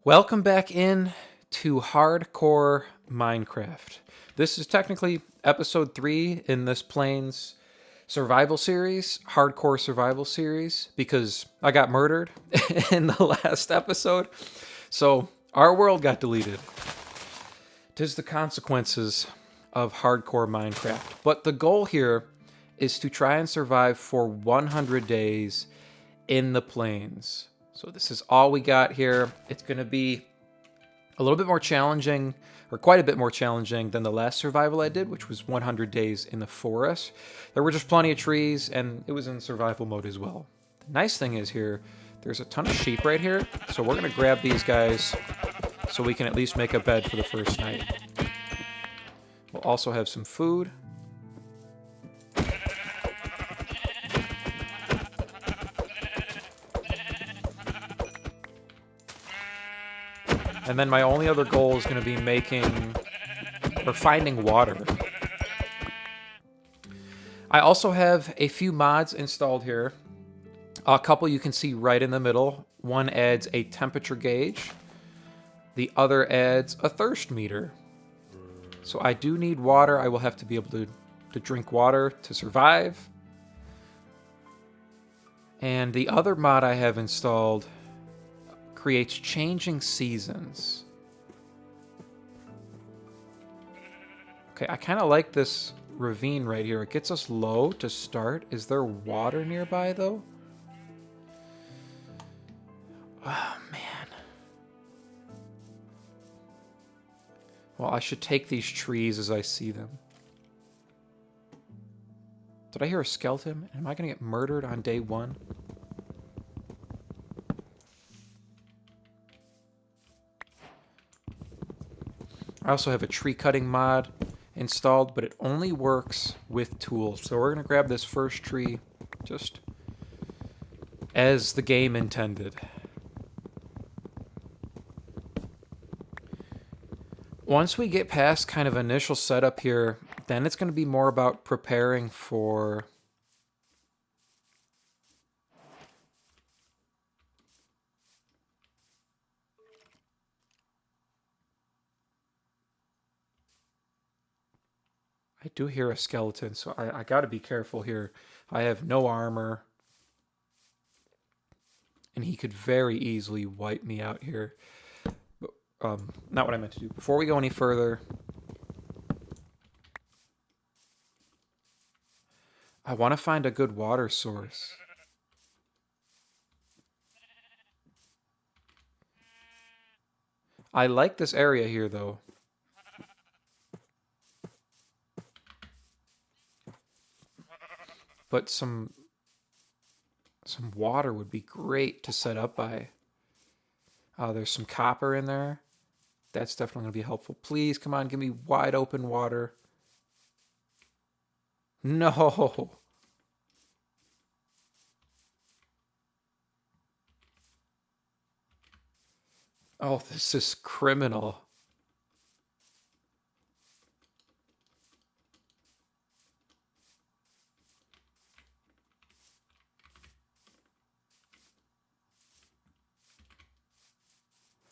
Welcome back in to Hardcore Minecraft. This is technically episode 3 in this Plains survival series, Hardcore Survival series, because I got murdered in the last episode. So our world got deleted. Tis the consequences of Hardcore Minecraft. But the goal here is to try and survive for 100 days in the plains. So this is all we got here. It's going to be a little bit more challenging, or quite a bit more challenging than the last survival I did, which was 100 days in the forest. There were just plenty of trees, and it was in survival mode as well. The nice thing is here, there's a ton of sheep right here, so we're going to grab these guys so we can at least make a bed for the first night. We'll also have some food. And then my only other goal is going to be making or finding water. I also have a few mods installed here. A couple you can see right in the middle. One adds a temperature gauge. The other adds a thirst meter. So I do need water. I will have to be able to drink water to survive. And the other mod I have installed creates changing seasons. Okay, I kind of like this ravine right here. It gets us low to start. Is there water nearby, though? Oh, man. Well, I should take these trees as I see them. Did I hear a skeleton? Am I going to get murdered on day 1? I also have a tree cutting mod installed, but it only works with tools. So we're going to grab this first tree just as the game intended. Once we get past kind of initial setup here, then it's going to be more about preparing for I do hear a skeleton, so I got to be careful here. I have no armor, and he could very easily wipe me out here. But, not what I meant to do. Before we go any further, I want to find a good water source. I like this area here, though. But some water would be great to set up by. There's some copper in there. That's definitely going to be helpful. Please, come on, give me wide open water. No. Oh, this is criminal.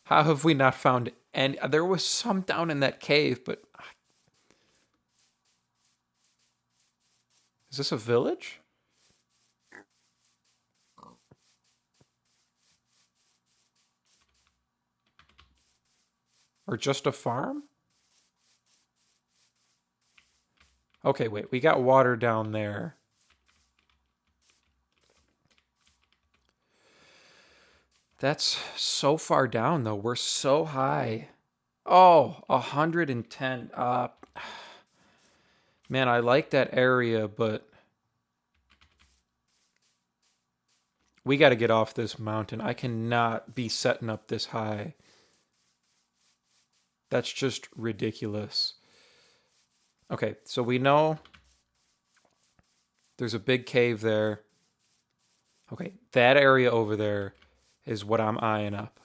How have we not found any? There was some down in that cave, but is this a village? Or just a farm? Okay, wait, we got water down there. That's so far down, though. We're so high. Oh, 110. Man, I like that area, but we got to get off this mountain. I cannot be setting up this high. That's just ridiculous. Okay, so we know there's a big cave there. Okay, that area over there is what I'm eyeing up.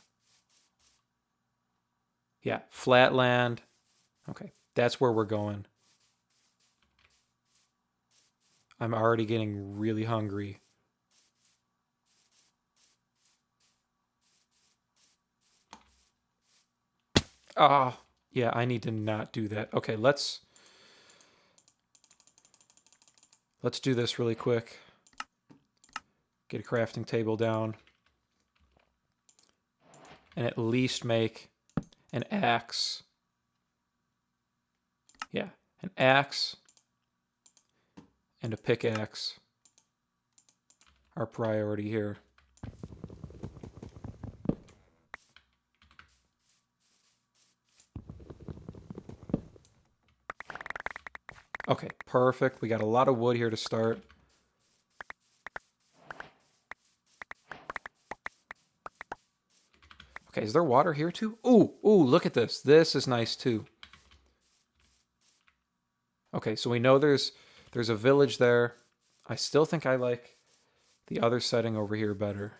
Yeah, flatland. Okay, that's where we're going. I'm already getting really hungry. Ah, yeah, I need to not do that. Okay, let's do this really quick. Get a crafting table down. And at least make an axe. Yeah, an axe and a pickaxe. Our priority here. Okay, perfect. We got a lot of wood here to start. Okay, is there water here too? Ooh, look at this. This is nice too. Okay, so we know there's a village there. I still think I like the other setting over here better.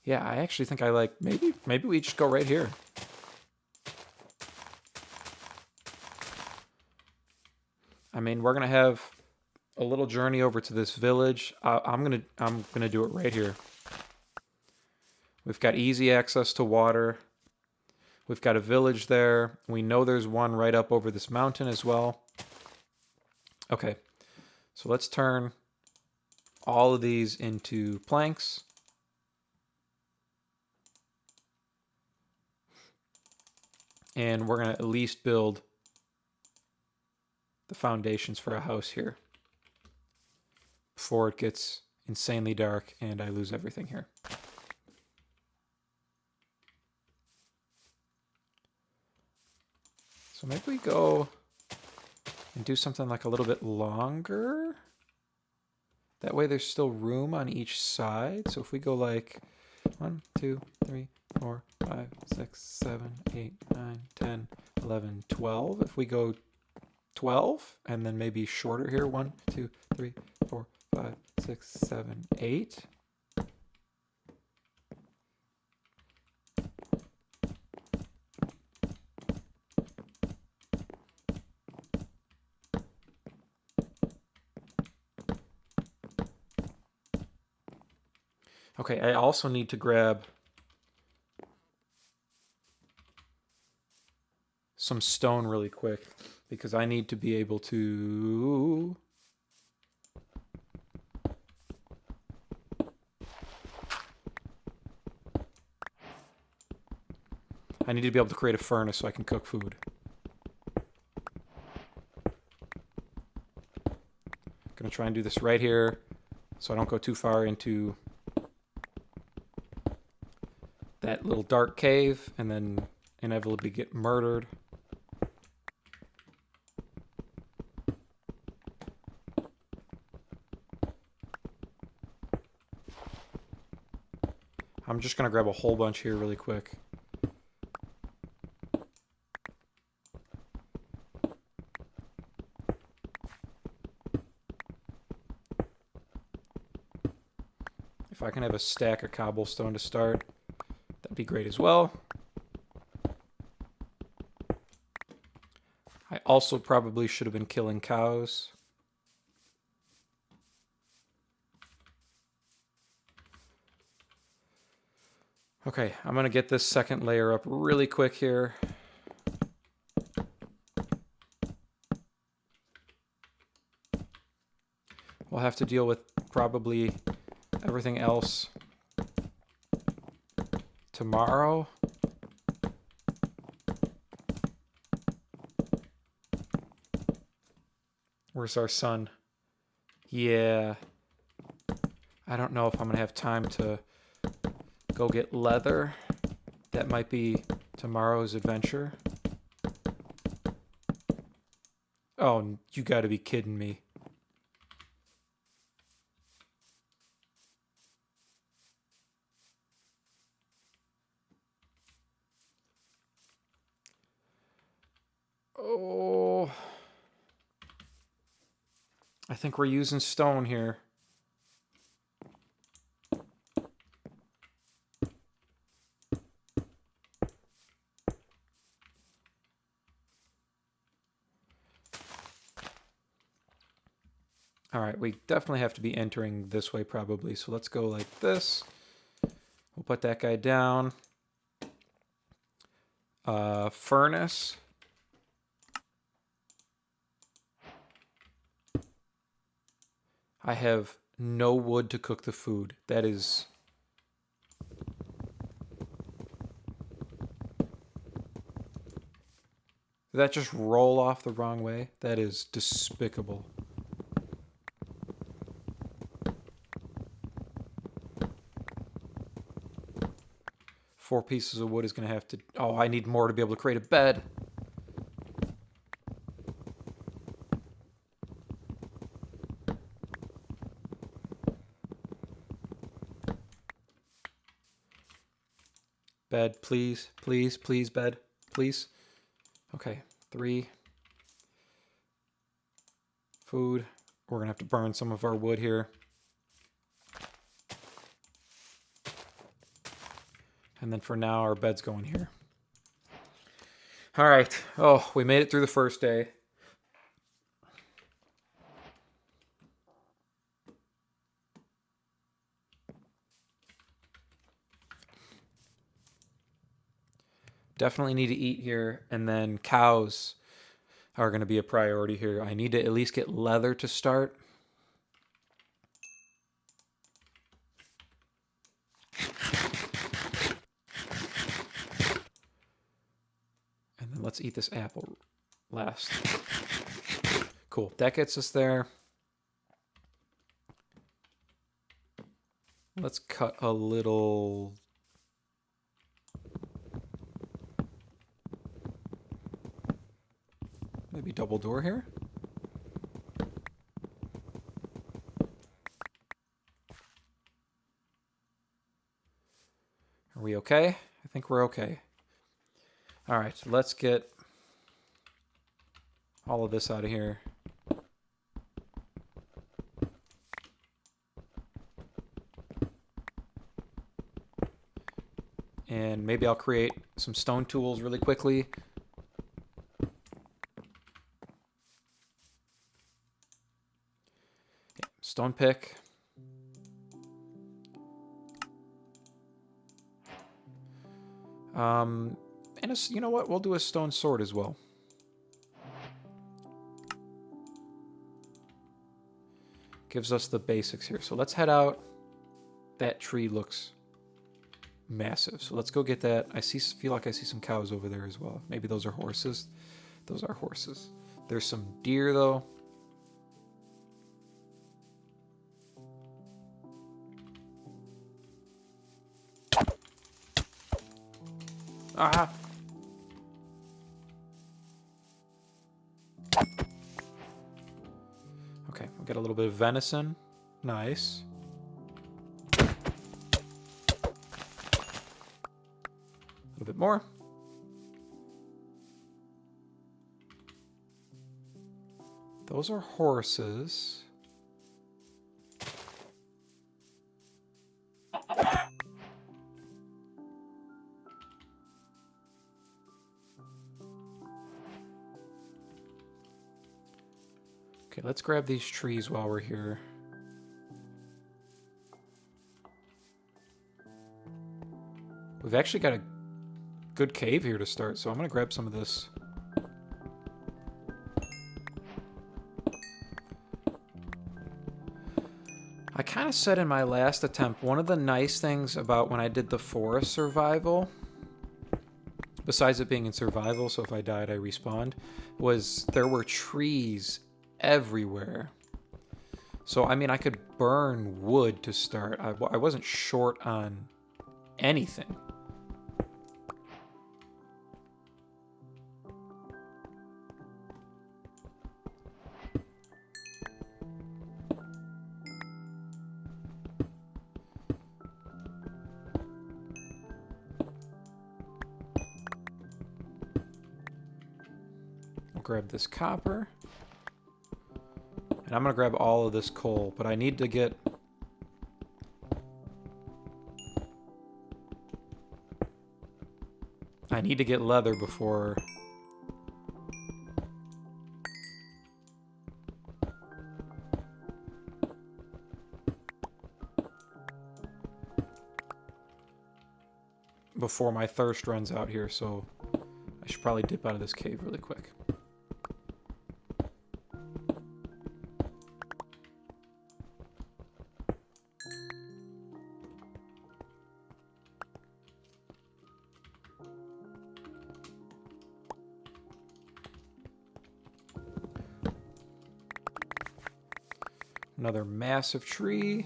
Yeah, I actually think I like maybe we just go right here. I mean, we're gonna have a little journey over to this village. I'm gonna do it right here. We've got easy access to water. We've got a village there. We know there's one right up over this mountain as well. Okay, so let's turn all of these into planks. And we're gonna at least build the foundations for a house here before it gets insanely dark and I lose everything here. So maybe we go and do something like a little bit longer. That way there's still room on each side. So if we go like 1, 2, 3, 4, 5, 6, 7, 8, 9, 10, 11, 12. If we go 12 and then maybe shorter here. 1, 2, 3, 4, 5, 6, 7, 8. Okay, I also need to grab some stone really quick because I need to be able to create a furnace so I can cook food. Gonna try and do this right here so I don't go too far into that little dark cave and then inevitably get murdered. I'm just gonna grab a whole bunch here really quick. If I can have a stack of cobblestone to start, that'd be great as well. I also probably should have been killing cows. Okay, I'm gonna get this second layer up really quick here. We'll have to deal with probably everything else tomorrow. Where's our son? Yeah. I don't know if I'm going to have time to go get leather. That might be tomorrow's adventure. Oh, you got to be kidding me. Oh. I think we're using stone here. All right, we definitely have to be entering this way probably. So let's go like this. We'll put that guy down. Furnace. I have no wood to cook the food. That is... Did that just roll off the wrong way? That is despicable. Four pieces of wood is going to have to... Oh, I need more to be able to create a bed. Bed, please, please, please, bed, please. Okay, 3. Food. We're going to have to burn some of our wood here. And then for now, our bed's going here. All right. Oh, we made it through the first day. Definitely need to eat here. And then cows are going to be a priority here. I need to at least get leather to start. And then let's eat this apple last. Cool. That gets us there. Let's cut a little... Maybe double door here? Are we okay? I think we're okay. All right, so let's get all of this out of here. And maybe I'll create some stone tools really quickly. Stone pick. And you know what? We'll do a stone sword as well. Gives us the basics here. So let's head out. That tree looks massive. So let's go get that. Feel like I see some cows over there as well. Maybe those are horses. Those are horses. There's some deer though. Ah! Okay, we'll get a little bit of venison. Nice. A little bit more. Those are horses. Okay, let's grab these trees while we're here. We've actually got a good cave here to start, so I'm going to grab some of this. I kind of said in my last attempt, one of the nice things about when I did the forest survival, besides it being in survival, so if I died I respawned, was there were trees everywhere. So, I mean, I could burn wood to start. I wasn't short on anything. We'll grab this copper. And I'm going to grab all of this coal, but I need to get... leather before... before my thirst runs out here, so I should probably dip out of this cave really quick. Another massive tree.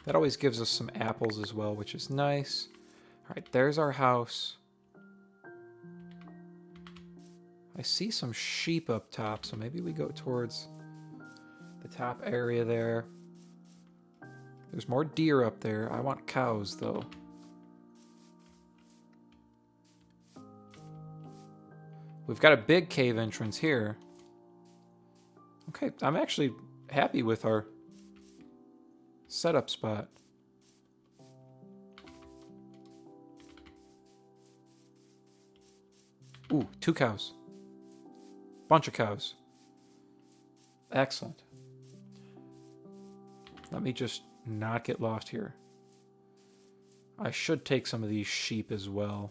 That always gives us some apples as well, which is nice. All right, there's our house. I see some sheep up top, so maybe we go towards the top area there. There's more deer up there. I want cows, though. We've got a big cave entrance here. Okay, I'm actually happy with our setup spot. Ooh, 2 cows. Bunch of cows. Excellent. Let me just not get lost here. I should take some of these sheep as well.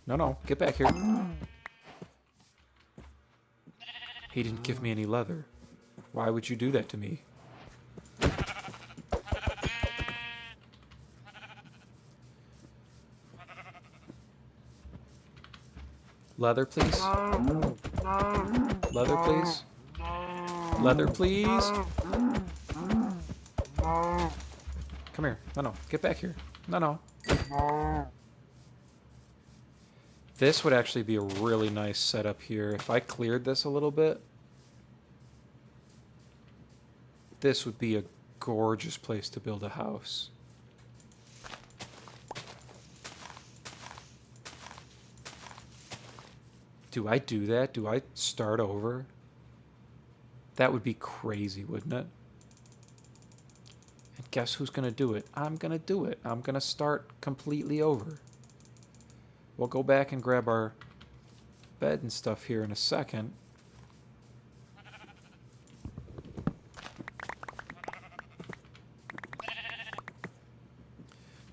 No, get back here. He didn't give me any leather. Why would you do that to me? Leather, please. Leather, please. Leather, please. Come here. No, get back here. No. This would actually be a really nice setup here. If I cleared this a little bit, this would be a gorgeous place to build a house. Do I do that? Do I start over? That would be crazy, wouldn't it? And guess who's going to do it? I'm going to do it. I'm going to start completely over. We'll go back and grab our bed and stuff here in a second.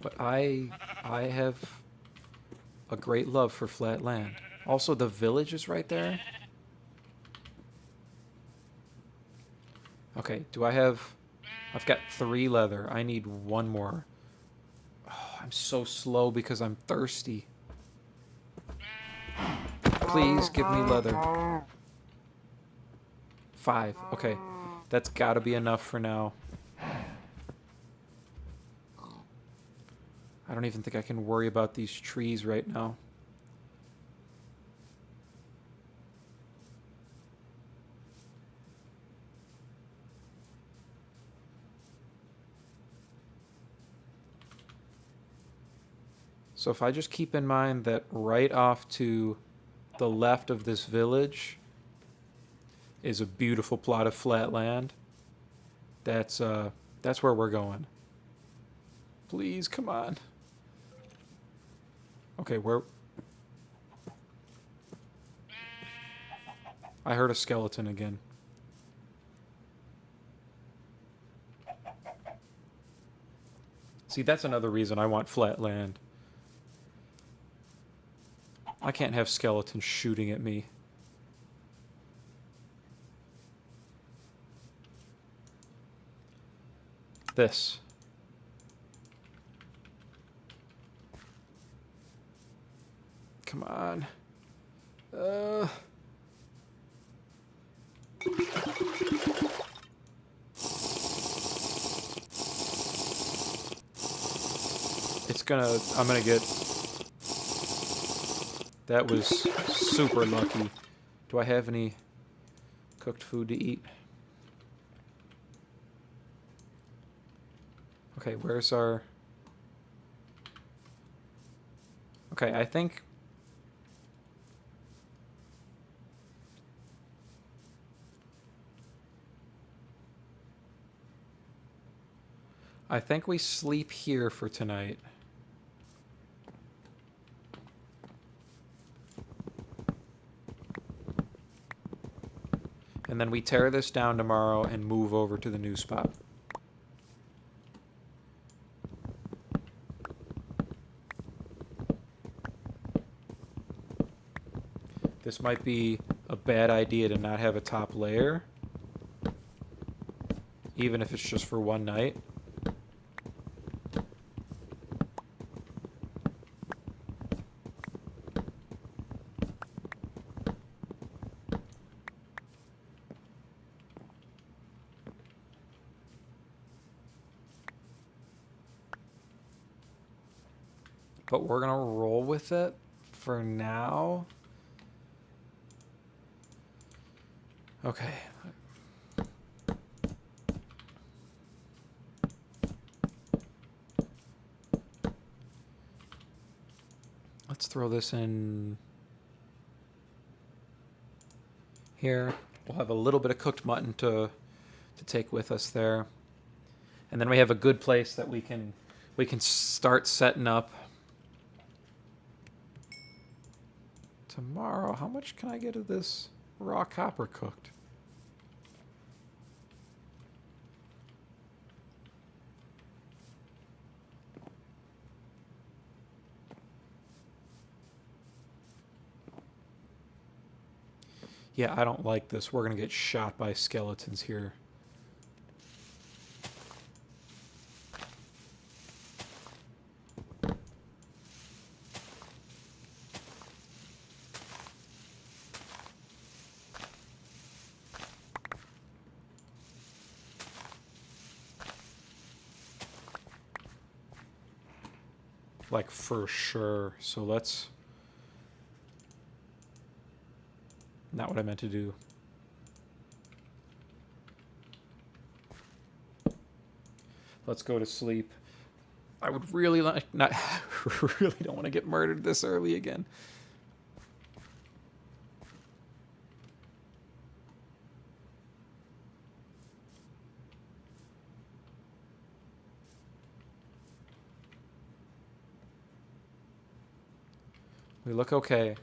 But I have a great love for flat land. Also, the village is right there. Okay, do I have... I've got 3 leather. I need 1 more. Oh, I'm so slow because I'm thirsty. Please give me leather. 5. Okay, that's got to be enough for now. I don't even think I can worry about these trees right now. So if I just keep in mind that right off to the left of this village is a beautiful plot of flat land, that's where we're going. Please, come on. Okay, where... I heard a skeleton again. See, that's another reason I want flat land. I can't have skeletons shooting at me. This. Come on. I'm gonna get... That was super lucky. Do I have any cooked food to eat? Okay, where's our... Okay, I think... we sleep here for tonight. And then we tear this down tomorrow and move over to the new spot. This might be a bad idea to not have a top layer, even if it's just for one night. But we're going to roll with it for now. Okay. Let's throw this in here. We'll have a little bit of cooked mutton to take with us there. And then we have a good place that we can start setting up. Tomorrow, how much can I get of this raw copper cooked? Yeah, I don't like this. We're going to get shot by skeletons here. Like, for sure. So let's... Not what I meant to do. Let's go to sleep. I would really like... Not... really don't want to get murdered this early again. We look okay.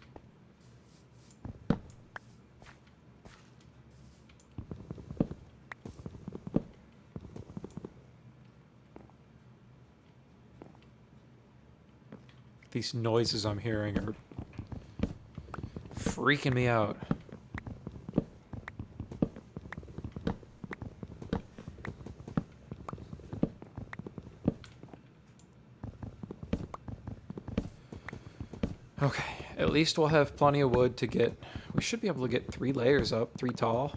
These noises I'm hearing are freaking me out. Okay, at least we'll have plenty of wood to get... We should be able to get 3 layers up, 3 tall.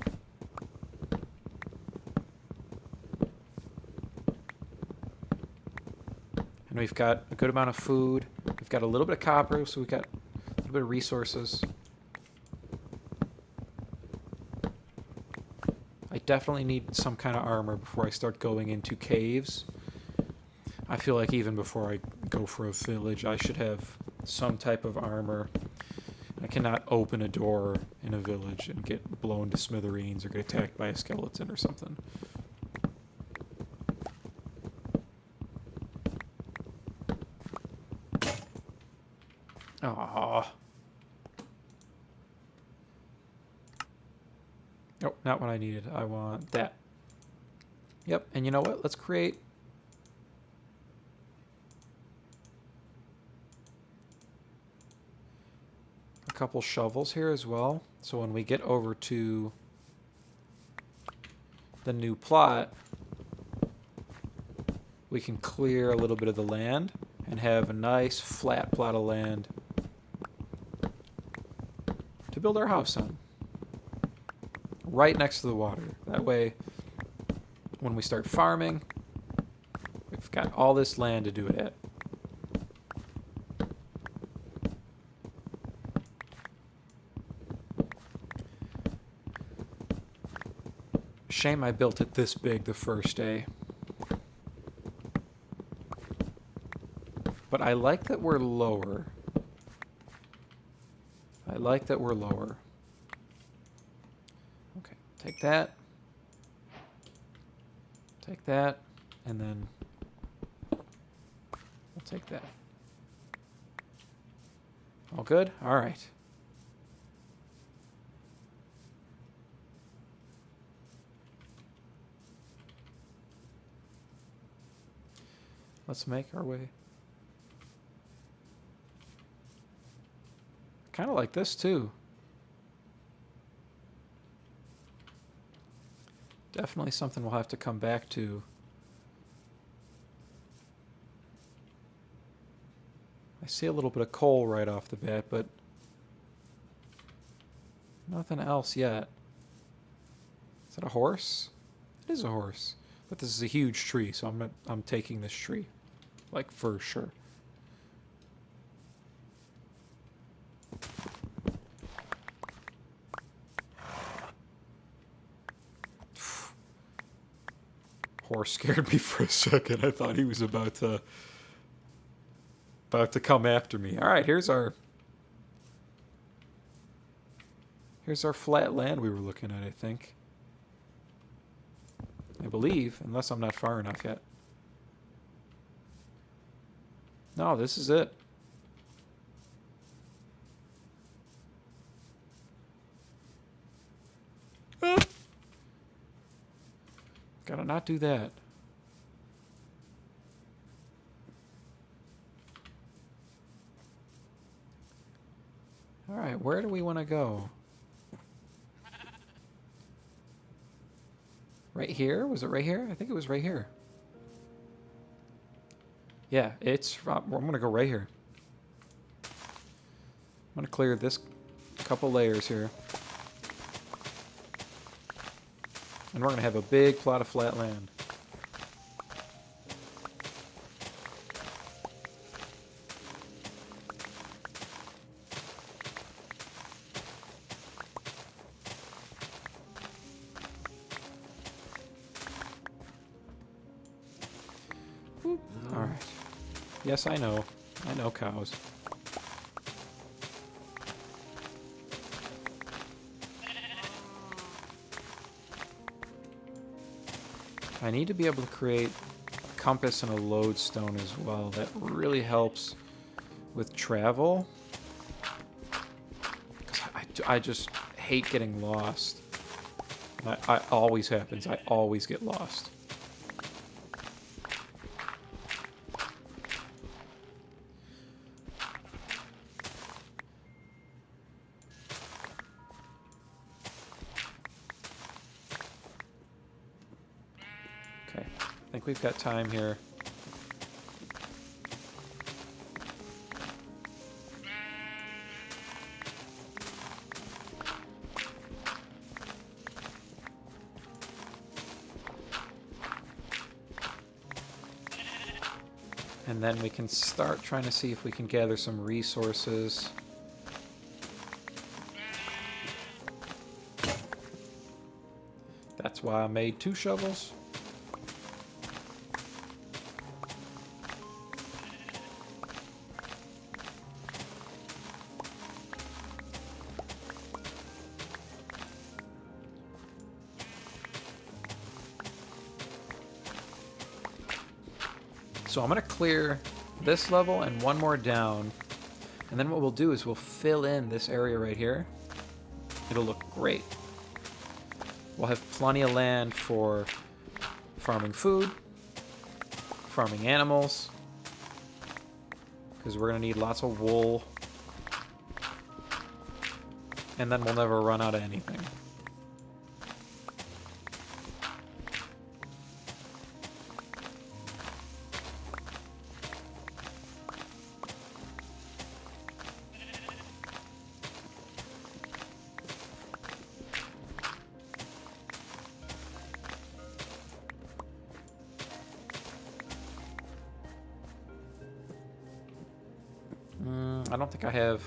And we've got a good amount of food. We've got a little bit of copper, so we've got a little bit of resources. I definitely need some kind of armor before I start going into caves. I feel like even before I go for a village, I should have some type of armor. I cannot open a door in a village and get blown to smithereens or get attacked by a skeleton or something. Aww. Oh, not what I needed. I want that. Yep, and you know what? Let's create... a couple shovels here as well. So when we get over to the new plot, we can clear a little bit of the land and have a nice flat plot of land to build our house on. Right next to the water. That way, when we start farming, we've got all this land to do it at. Shame I built it this big the first day. But I like that we're lower. I like that we're lower. Okay, take that. Take that. And then we'll take that. All good? All right. let's make our way. Kind of like this too. Definitely something we'll have to come back to. I see a little bit of coal right off the bat, but nothing else yet. Is that a horse? It is a horse. But this is a huge tree, so I'm taking this tree. Like, for sure. Horse scared me for a second. I thought he was about to come after me. All right, here's our flat land we were looking at, I think. I believe, unless I'm not far enough yet. No, this is it. Gotta not do that. Alright, where do we want to go? Right here? Was it right here? I think it was right here. Yeah, it's... I'm going to go right here. I'm going to clear this couple layers here. And we're going to have a big plot of flat land. Alright. Yes, I know. I know cows. I need to be able to create a compass and a lodestone as well. That really helps with travel. Because I just hate getting lost. I always happens. I always get lost. Okay, I think we've got time here. And then we can start trying to see if we can gather some resources. That's why I made 2 shovels. So I'm going to clear this level and one more down. And then what we'll do is we'll fill in this area right here. It'll look great. We'll have plenty of land for farming food, farming animals, because we're going to need lots of wool. And then we'll never run out of anything. I don't think I have...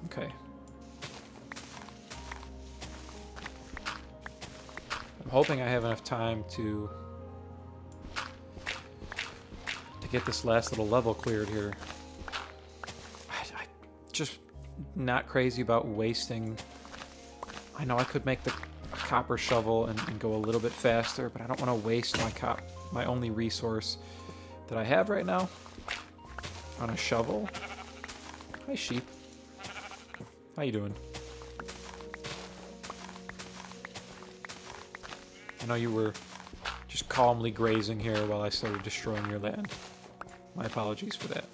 Okay. I'm hoping I have enough time to get this last little level cleared here. Just not crazy about wasting. I know I could make a copper shovel and go a little bit faster, but I don't want to waste my only resource that I have right now. on a shovel. Hi, sheep. How you doing? I know you were just calmly grazing here while I started destroying your land. My apologies for that.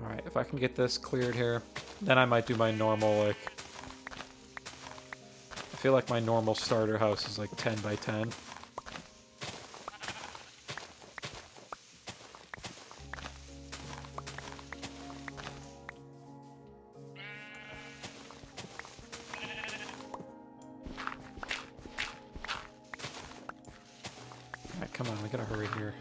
Alright, if I can get this cleared here, then I might do my normal, like... I feel like my normal starter house is like 10 by 10. Alright, come on, we gotta hurry here.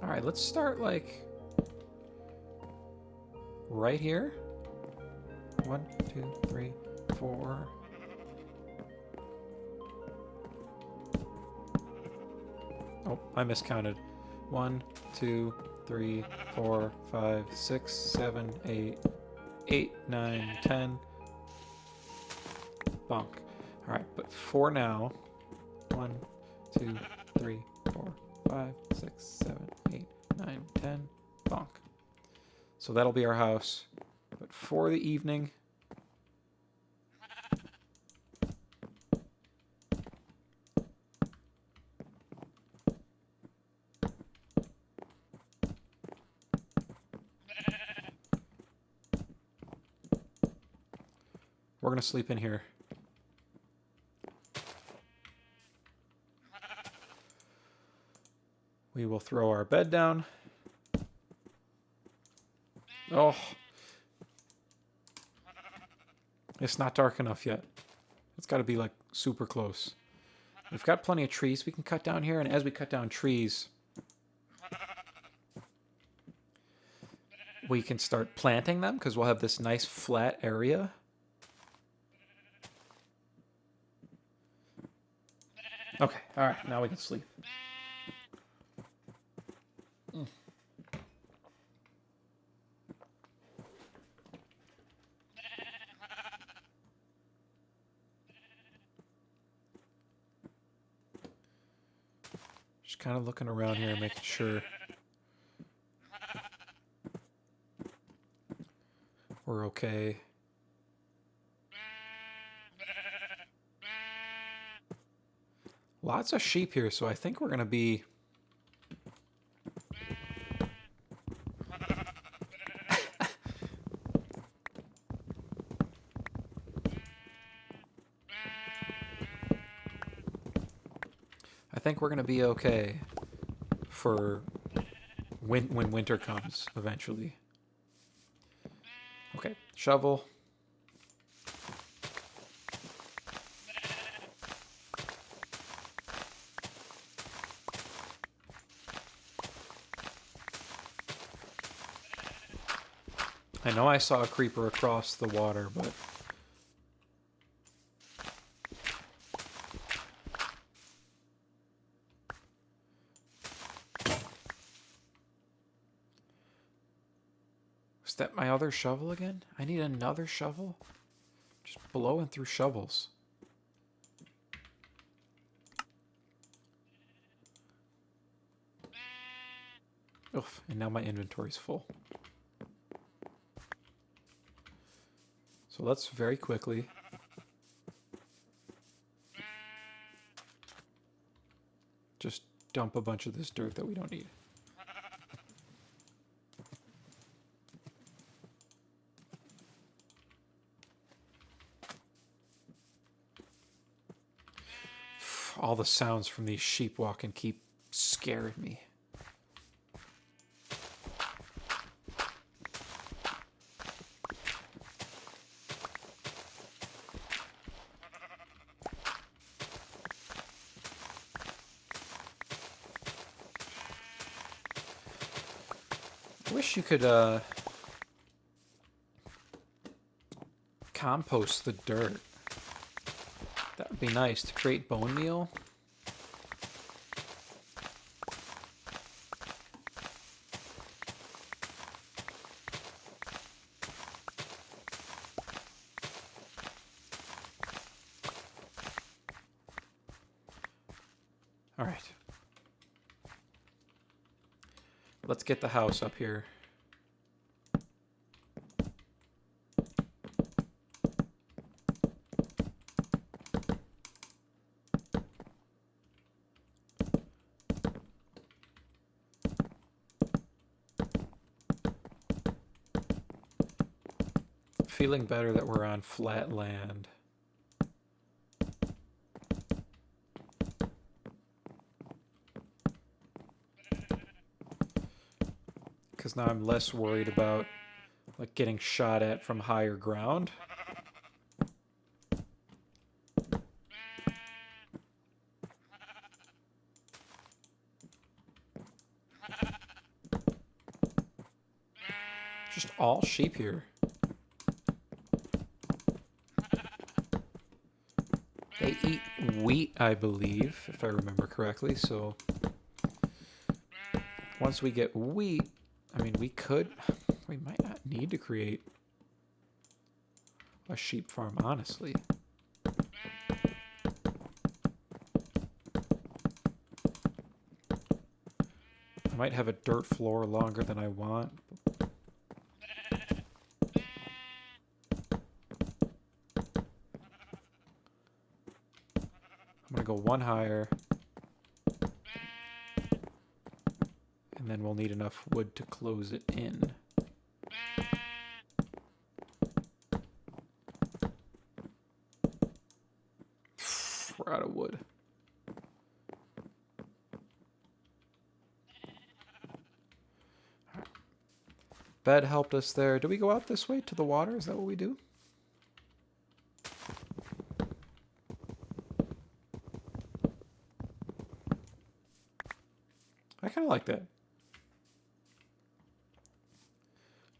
Alright, let's start, like, right here. 1, 2, 3, 4. Oh, I miscounted. 1, 2, 3, 4, 5, 6, 7, 8, 8, 9, 10. Bonk. Alright, but for now, 1, 2, 3, 4, 5, 6, 7, 8, 9, 10. Bonk. So that'll be our house. But for the evening, we're going to sleep in here. We will throw our bed down. Oh. It's not dark enough yet. It's got to be, like, super close. We've got plenty of trees we can cut down here, and as we cut down trees, we can start planting them, because we'll have this nice flat area. Okay, alright, now we can sleep. Just kind of looking around here, making sure we're okay. Lots of sheep here, so I think we're going to be... I think we're going to be okay for when winter comes, eventually. Okay, shovel. I know I saw a creeper across the water, but... Was that my other shovel again? I need another shovel? Just blowing through shovels. Oof, and now my inventory's full. So let's very quickly just dump a bunch of this dirt that we don't need. All the sounds from these sheep walking keep scaring me. I wish you could compost the dirt. That would be nice to create bone meal. All right. Let's get the house up here. Feeling better that we're on flat land. Because now I'm less worried about like getting shot at from higher ground. Just all sheep here. They eat wheat, I believe, if I remember correctly. So once we get wheat, I mean, we might not need to create a sheep farm, honestly. I might have a dirt floor longer than I want. I'm going to go one higher. And then we'll need enough wood to close it in. We're out of wood. Bed helped us there. Do we go out this way to the water? Is that what we do? I kind of like that.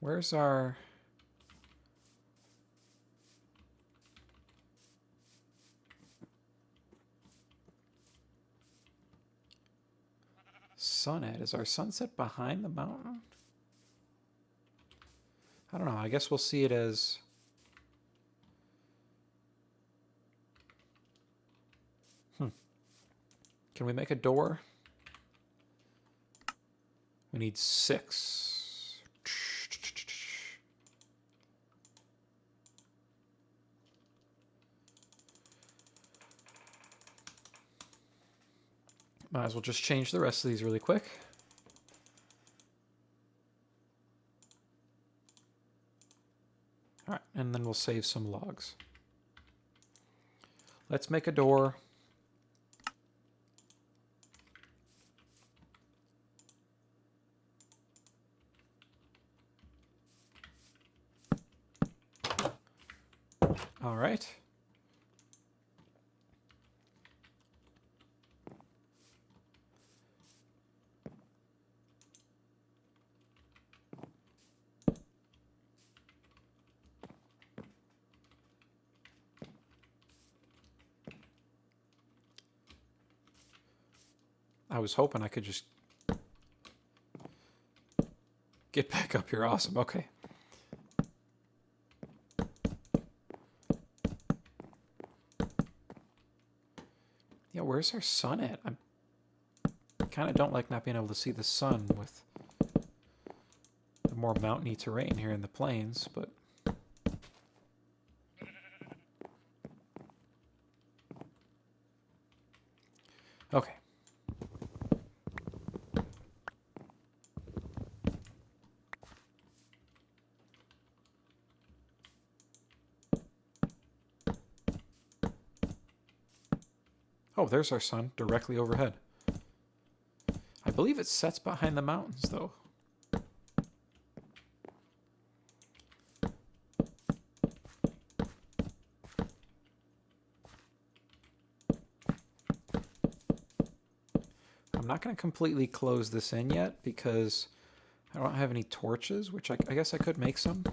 Where's our... sun at? Is our sunset behind the mountain? I don't know. I guess we'll see it as... Can we make a door? We need 6. Might as well just change the rest of these really quick. All right, and then we'll save some logs. Let's make a door. All right. I was hoping I could just get back up here. Awesome. Okay. Yeah, where's our sun at? I kind of don't like not being able to see the sun with the more mountainy terrain here in the plains, but... Okay. Oh, there's our sun, directly overhead. I believe it sets behind the mountains, though. I'm not going to completely close this in yet, because I don't have any torches, which I guess I could make some.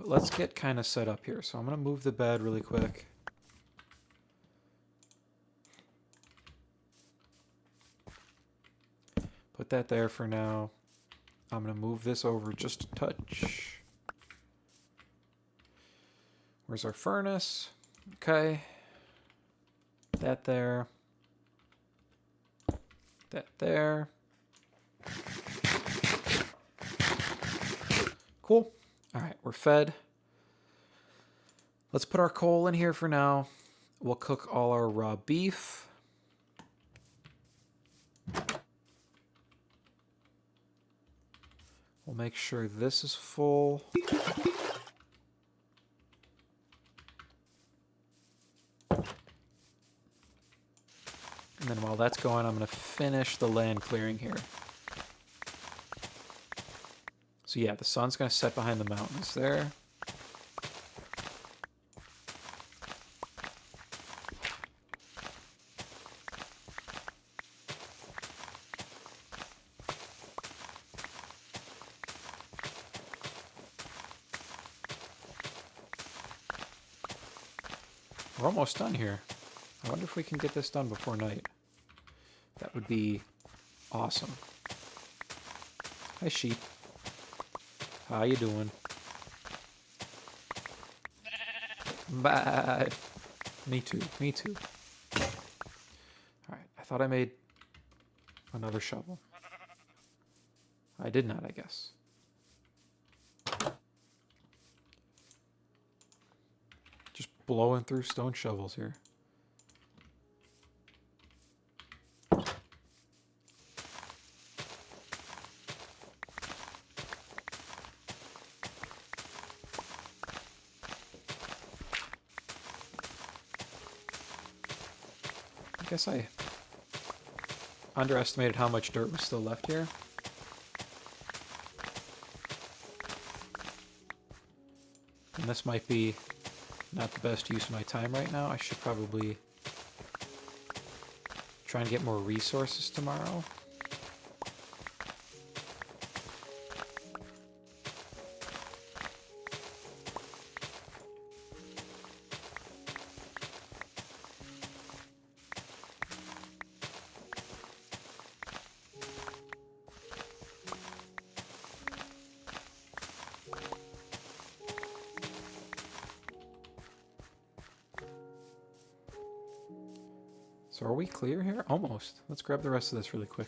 let's get kind of set up here. So I'm going to move the bed really quick. Put that there for now. I'm going to move this over just a touch. Where's our furnace? Okay. That there. That there. Cool. All right, we're fed. Let's put our coal in here for now. We'll cook all our raw beef. We'll make sure this is full. And then while that's going, I'm going to finish the land clearing here. So yeah, the sun's going to set behind the mountains there. We're almost done here. I wonder if we can get this done before night. That would be awesome. Hi, sheep. How you doing? Bye. Me too. Me too. Alright, I thought I made another shovel. I did not, I guess. Just blowing through stone shovels here. I guess I underestimated how much dirt was still left here. And this might be not the best use of my time right now. I should probably try and get more resources tomorrow. So are we clear here? Almost. Let's grab the rest of this really quick.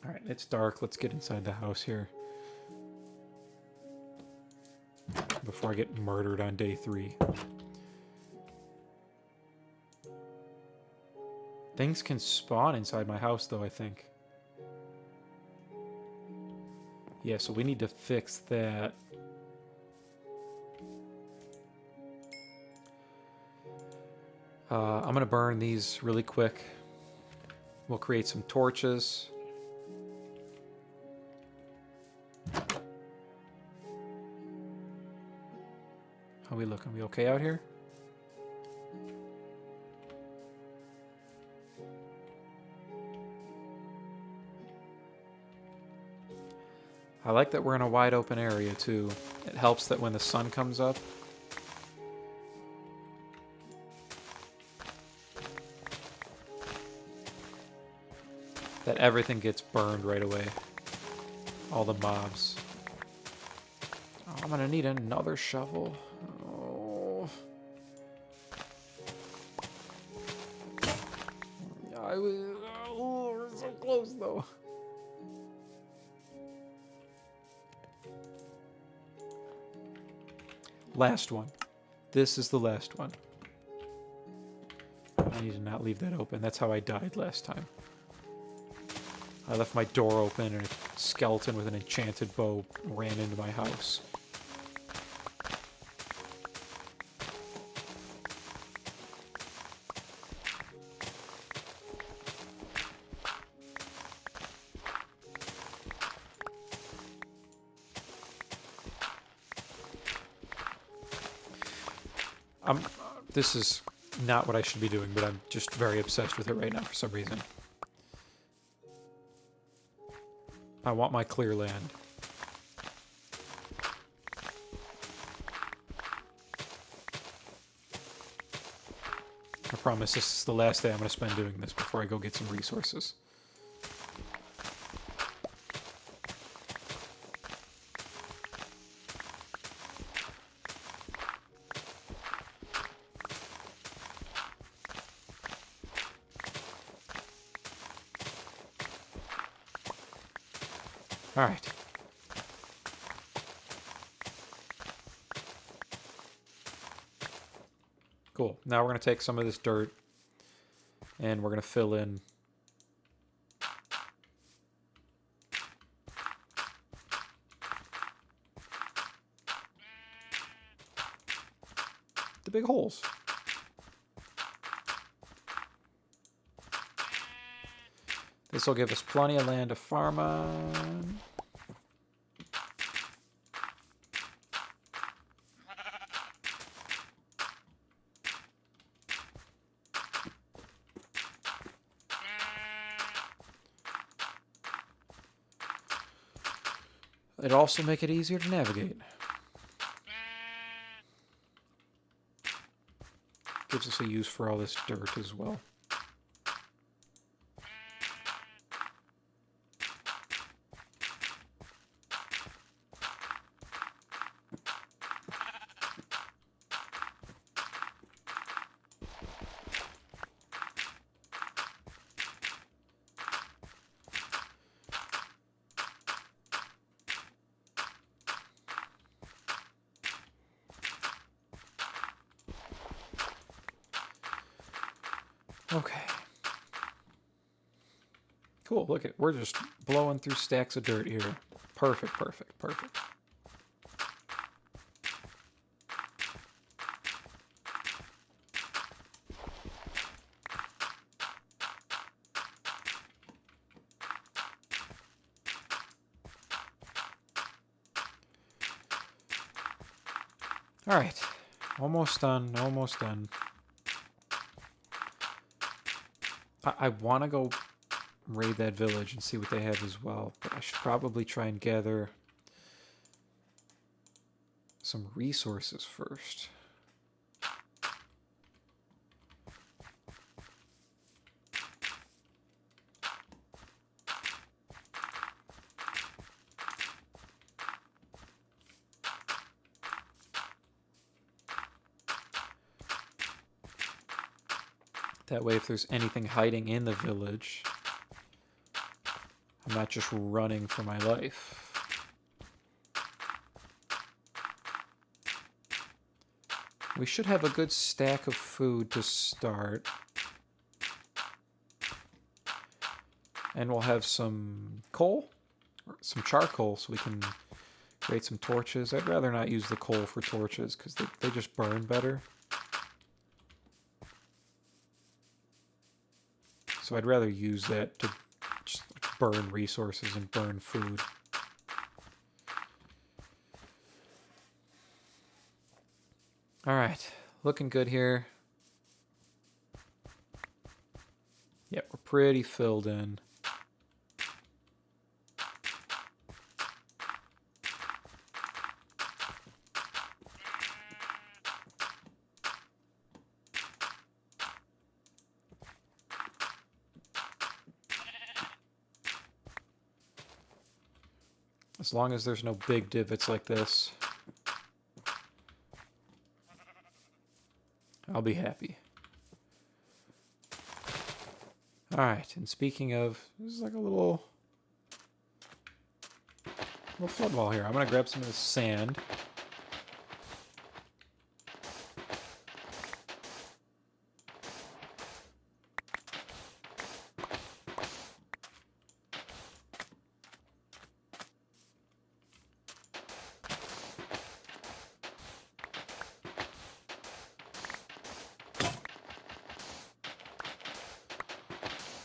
Alright, it's dark. Let's get inside the house here. Before I get murdered on day 3. Things can spawn inside my house though, I think. Yeah, so we need to fix that. I'm going to burn these really quick. We'll create some torches. How we looking? We okay out here? I like that we're in a wide open area too. It helps that when the sun comes up, that everything gets burned right away. All the mobs. Oh, I'm gonna need another shovel. Oh. We're so close though. Last one. This is the last one. I need to not leave that open. That's how I died last time. I left my door open and a skeleton with an enchanted bow ran into my house. This is not what I should be doing, but I'm just very obsessed with it right now for some reason. I want my clear land. I promise this is the last day I'm going to spend doing this before I go get some resources. All right. Cool. Now we're going to take some of this dirt and we're going to fill in the big holes. This will give us plenty of land to farm on. It'll also make it easier to navigate. Gives us a use for all this dirt as well. Okay. Cool, look at, we're just blowing through stacks of dirt here. Perfect, perfect, perfect. All right, almost done, almost done. I want to go raid that village and see what they have as well, but I should probably try and gather some resources first. That way, if there's anything hiding in the village, I'm not just running for my life. We should have a good stack of food to start. And we'll have some coal, or some charcoal, so we can create some torches. I'd rather not use the coal for torches, because they just burn better. So I'd rather use that to just burn resources and burn food. All right, looking good here. Yeah, we're pretty filled in. As long as there's no big divots like this, I'll be happy. Alright, and speaking of, this is like a little flood wall here. I'm going to grab some of this sand.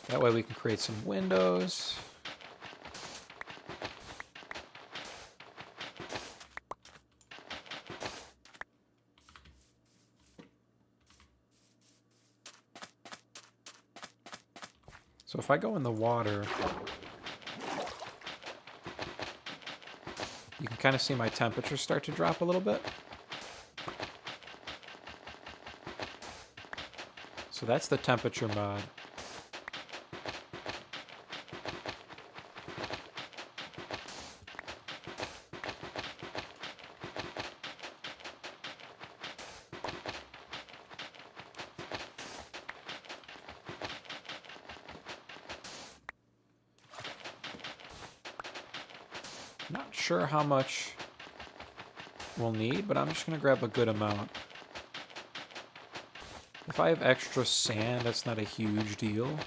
That way we can create some windows. So if I go in the water, you can kind of see my temperature start to drop a little bit. So that's the temperature mod. Not sure how much we'll need, but I'm just going to grab a good amount. If I have extra sand, that's not a huge deal.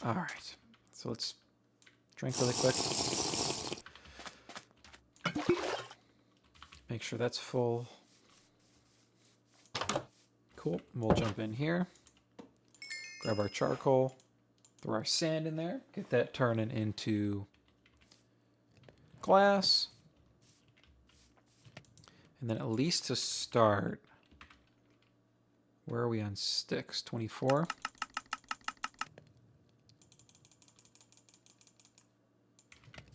All right, so let's drink really quick. Make sure that's full. Cool, we'll jump in here. Grab our charcoal, throw our sand in there, get that turning into glass. And then at least to start, where are we on sticks? 24.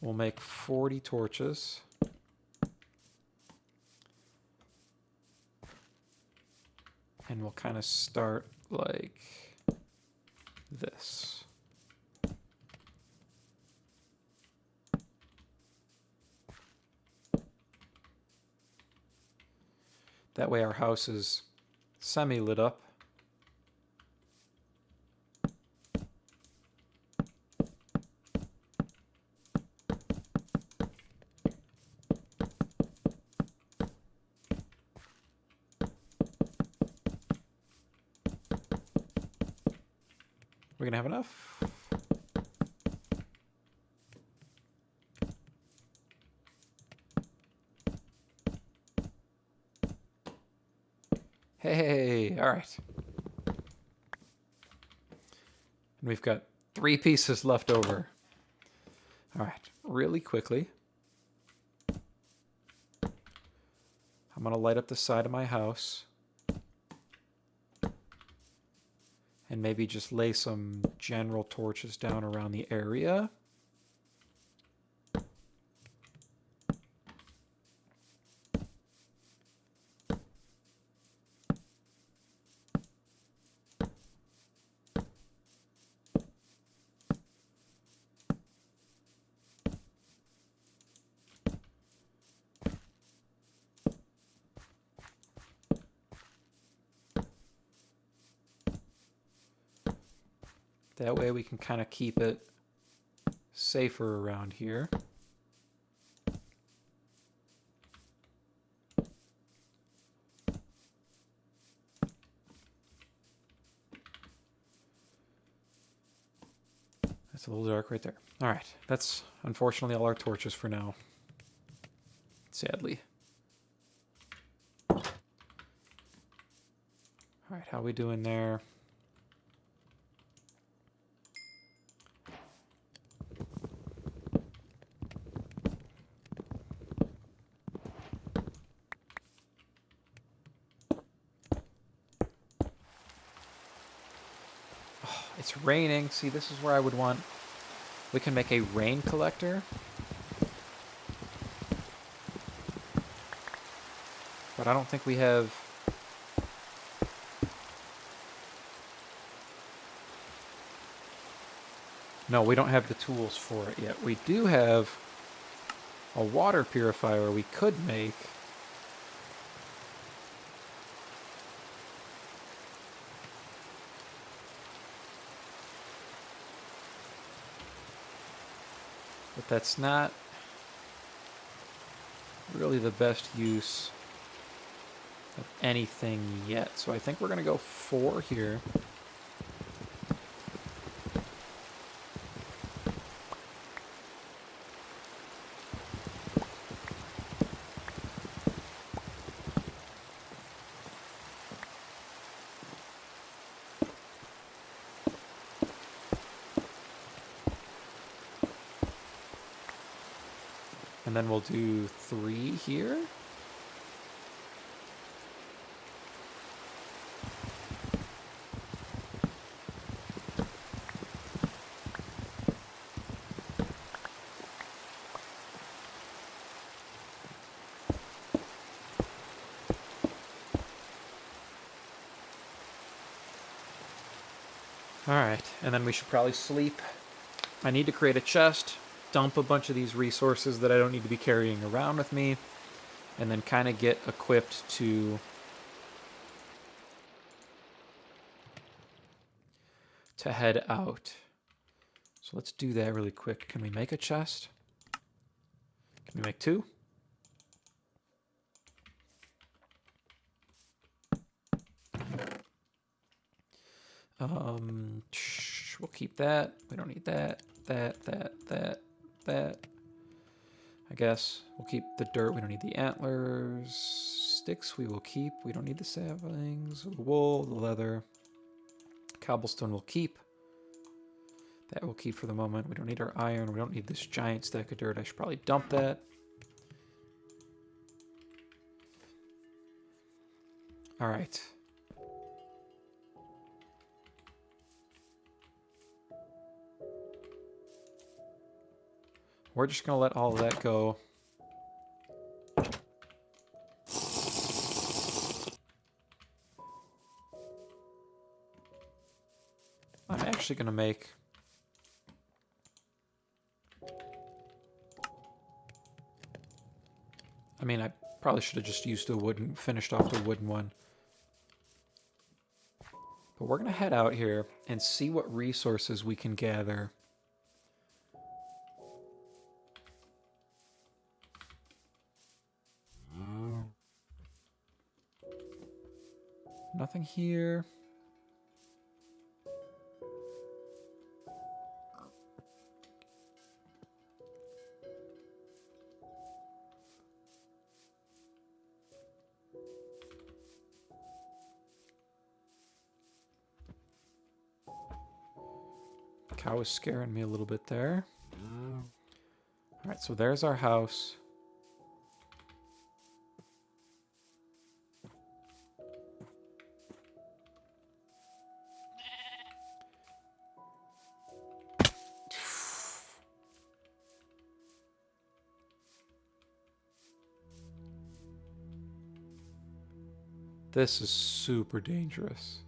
We'll make 40 torches. And we'll kind of start like this. That way our house is semi-lit up. We're gonna have enough. Hey, all right. And we've got 3 pieces left over. All right, really quickly. I'm gonna light up the side of my house. And maybe just lay some general torches down around the area. That way we can kind of keep it safer around here. That's a little dark right there. All right, that's unfortunately all our torches for now. Sadly. All right, how we doing there? It's raining. See, this is where I would want... We can make a rain collector. But I don't think we have... No, we don't have the tools for it yet. We do have a water purifier we could make. But that's not really the best use of anything yet. So I think we're going to go 4 here. And then we'll do 3 here. Alright, and then we should probably sleep. I need to create a chest, dump a bunch of these resources that I don't need to be carrying around with me, and then kind of get equipped to head out. So let's do that really quick. Can we make a chest? Can we make 2? We'll keep that. We don't need that. That. I guess we'll keep the dirt. We don't need the antlers. Sticks we will keep. We don't need the saplings. The wool, the leather. Cobblestone we'll keep. That we'll keep for the moment. We don't need our iron. We don't need this giant stack of dirt. I should probably dump that. All right. We're just going to let all of that go. I'm actually going to make... I mean, I probably should have just used the wooden, finished off the wooden one. But we're going to head out here and see what resources we can gather. Nothing here. Cow is scaring me a little bit there. All right, so there's our house. This is super dangerous.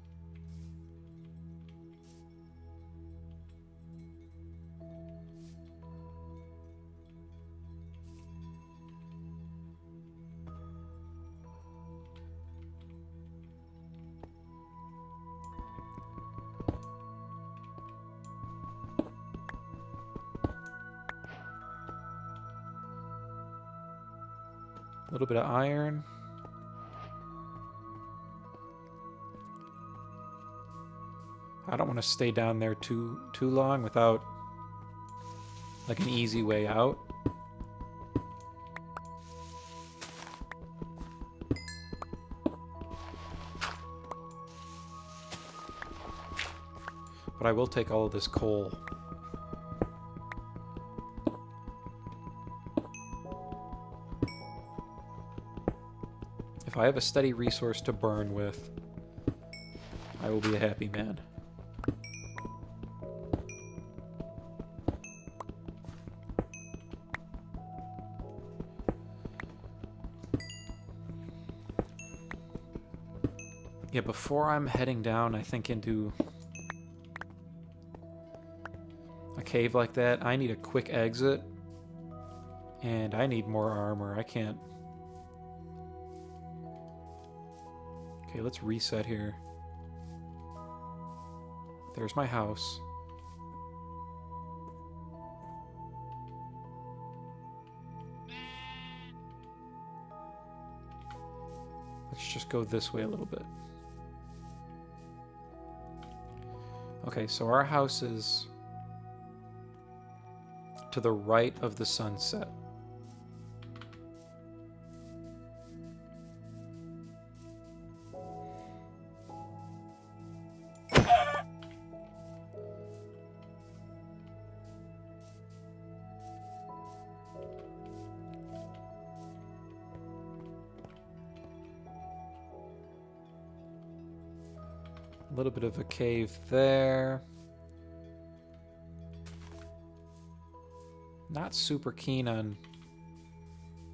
A little bit of iron. I don't want to stay down there too long without like an easy way out. But I will take all of this coal. If I have a steady resource to burn with, I will be a happy man. Yeah, before I'm heading down, I think into a cave like that, I need a quick exit. And I need more armor. I can't... Okay, let's reset here. There's my house. Let's just go this way a little bit. Okay, so our house is to the right of the sunset. A little bit of a cave there. Not super keen on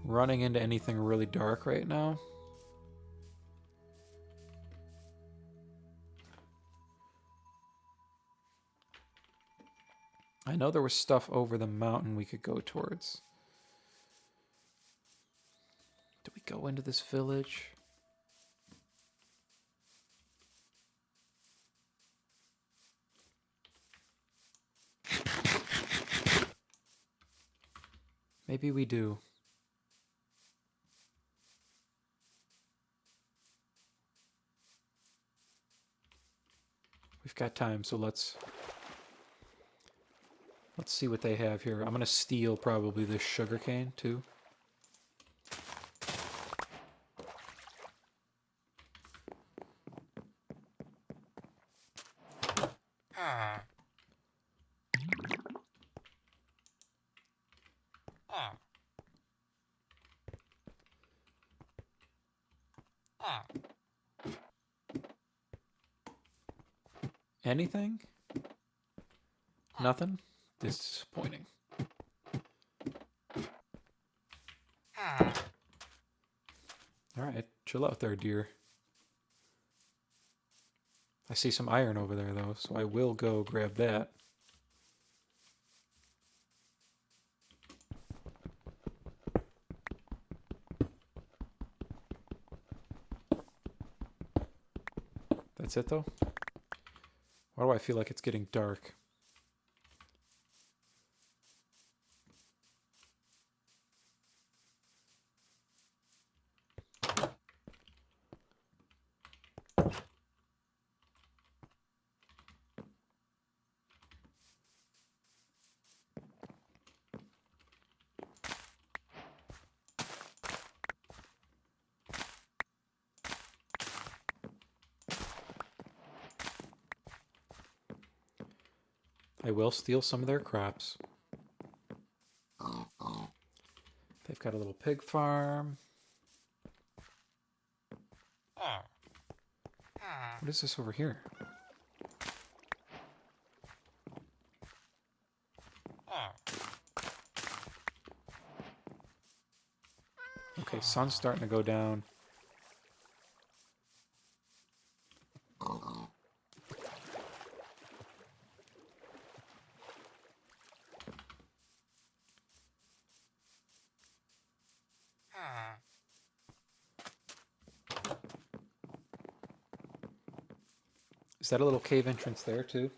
running into anything really dark right now. I know there was stuff over the mountain we could go towards. Do we go into this village? Maybe we do. We've got time, so let's see what they have here. I'm gonna steal probably this sugarcane too. Anything? Nothing? Disappointing. Alright, chill out there, dear. I see some iron over there, though, so I will go grab that. That's it, though? Why do I feel like it's getting dark? I will steal some of their crops. They've got a little pig farm. What is this over here? Okay, sun's starting to go down. Is that a little cave entrance there, too?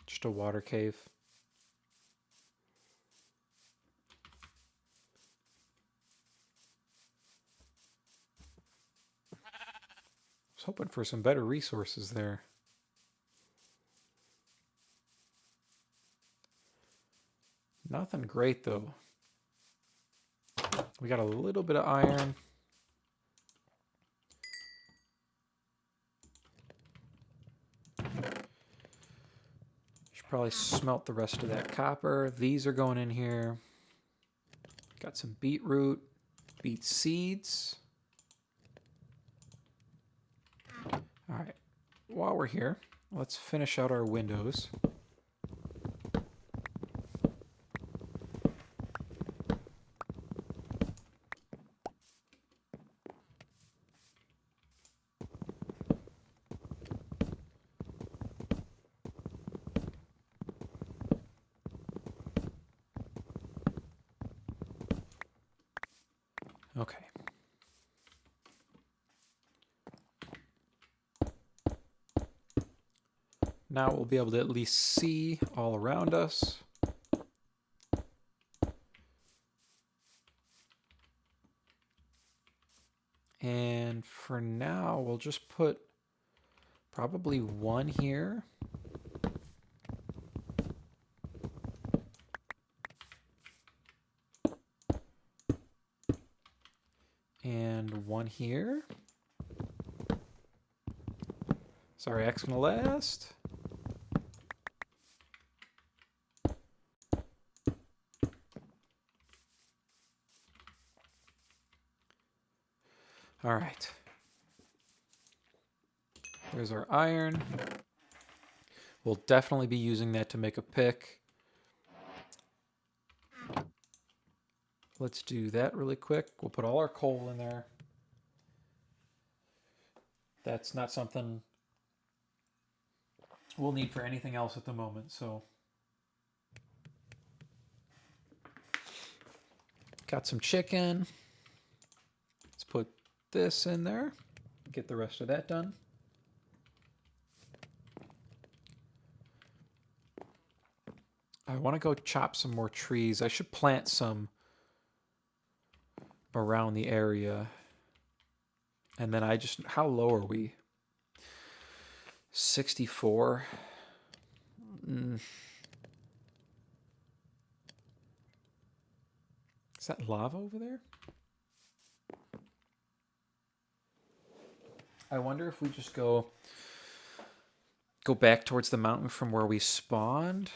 Just a water cave. I was hoping for some better resources there. Nothing great, though. We got a little bit of iron. Should probably smelt the rest of that copper. These are going in here. Got some beetroot, beet seeds. All right, while we're here, let's finish out our windows. Okay. Now we'll be able to at least see all around us. And for now, we'll just put probably one here. And one here. Sorry, X gonna last. All right. There's our iron. We'll definitely be using that to make a pick. Let's do that really quick. We'll put all our coal in there. That's not something we'll need for anything else at the moment, so. Got some chicken. Let's put this in there. Get the rest of that done. I want to go chop some more trees. I should plant some around the area. And then how low are we? 64. Is that lava over there? I wonder if we just go back towards the mountain from where we spawned.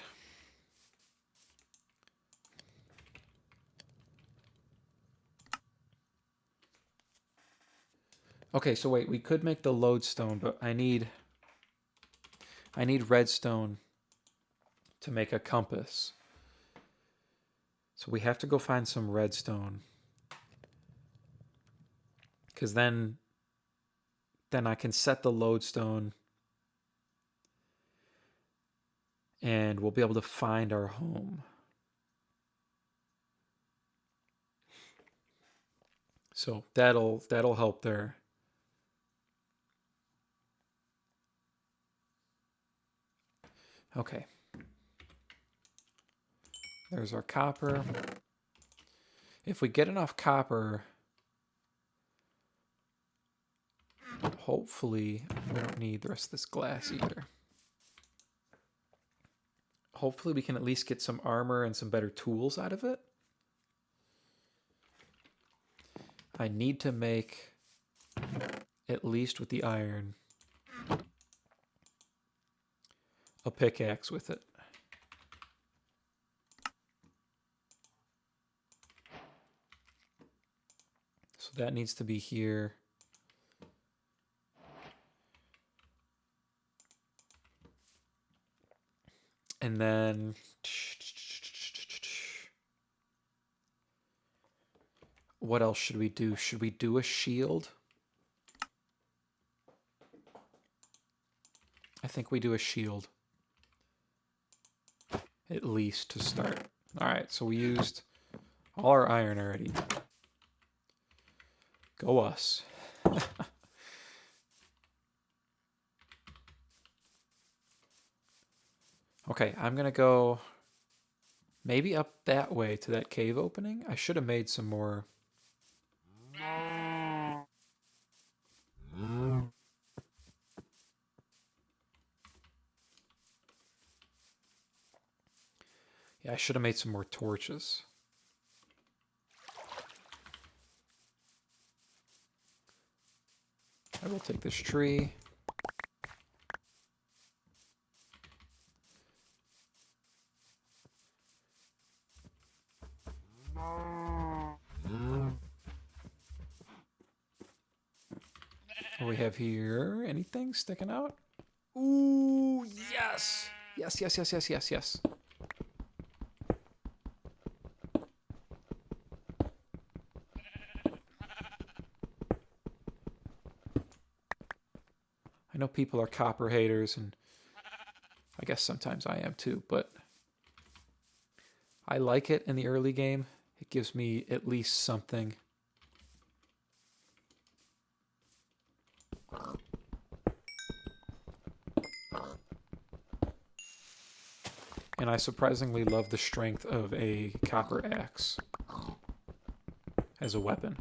Okay, so wait, we could make the lodestone, but I need redstone to make a compass. So we have to go find some redstone. Because then I can set the lodestone and we'll be able to find our home. So that'll help there. Okay. There's our copper. If we get enough copper, hopefully we don't need the rest of this glass either. Hopefully we can at least get some armor and some better tools out of it. I need to make, at least with the iron, a pickaxe with it. So that needs to be here. And then what else should we do? Should we do a shield? I think we do a shield. At least to start. All right, so we used all our iron already. Go us. Okay, I'm going to go maybe up that way to that cave opening. I should have made some more. Yeah, I should have made some more torches. I will take this tree. What do we have here? Anything sticking out? Ooh, yes! Yes, yes, yes, yes, yes, yes. I know people are copper haters, and I guess sometimes I am too, but I like it in the early game. It gives me at least something. And I surprisingly love the strength of a copper axe as a weapon.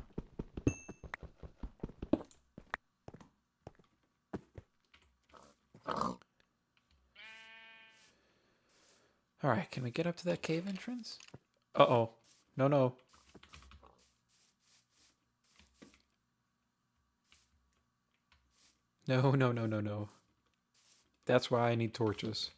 Alright, can we get up to that cave entrance? Uh-oh. No, no. No, no, no, no, no. That's why I need torches.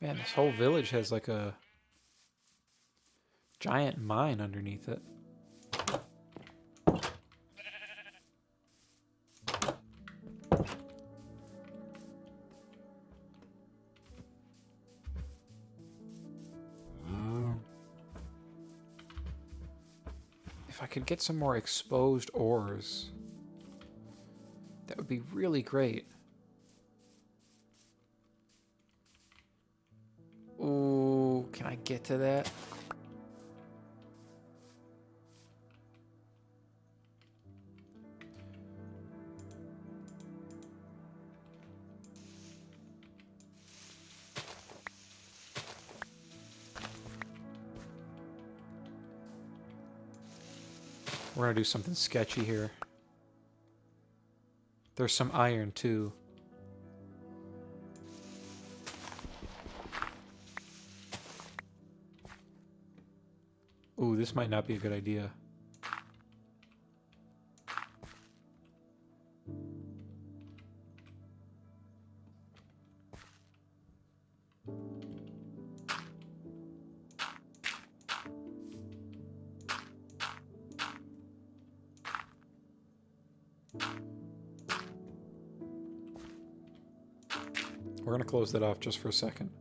Man, this whole village has like a giant mine underneath it. If I could get some more exposed ores, that would be really great. Ooh, can I get to that? We're gonna do something sketchy here. There's some iron too. Ooh, this might not be a good idea. We're going to close that off just for a second.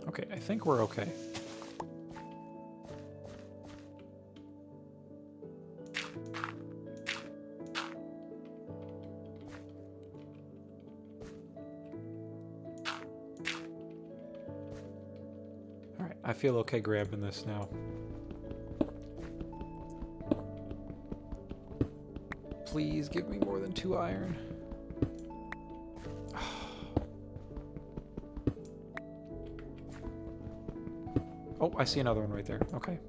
Okay, I think we're okay. Alright, I feel okay grabbing this now. Please give me more than 2 iron. Oh, I see another one right there. Okay.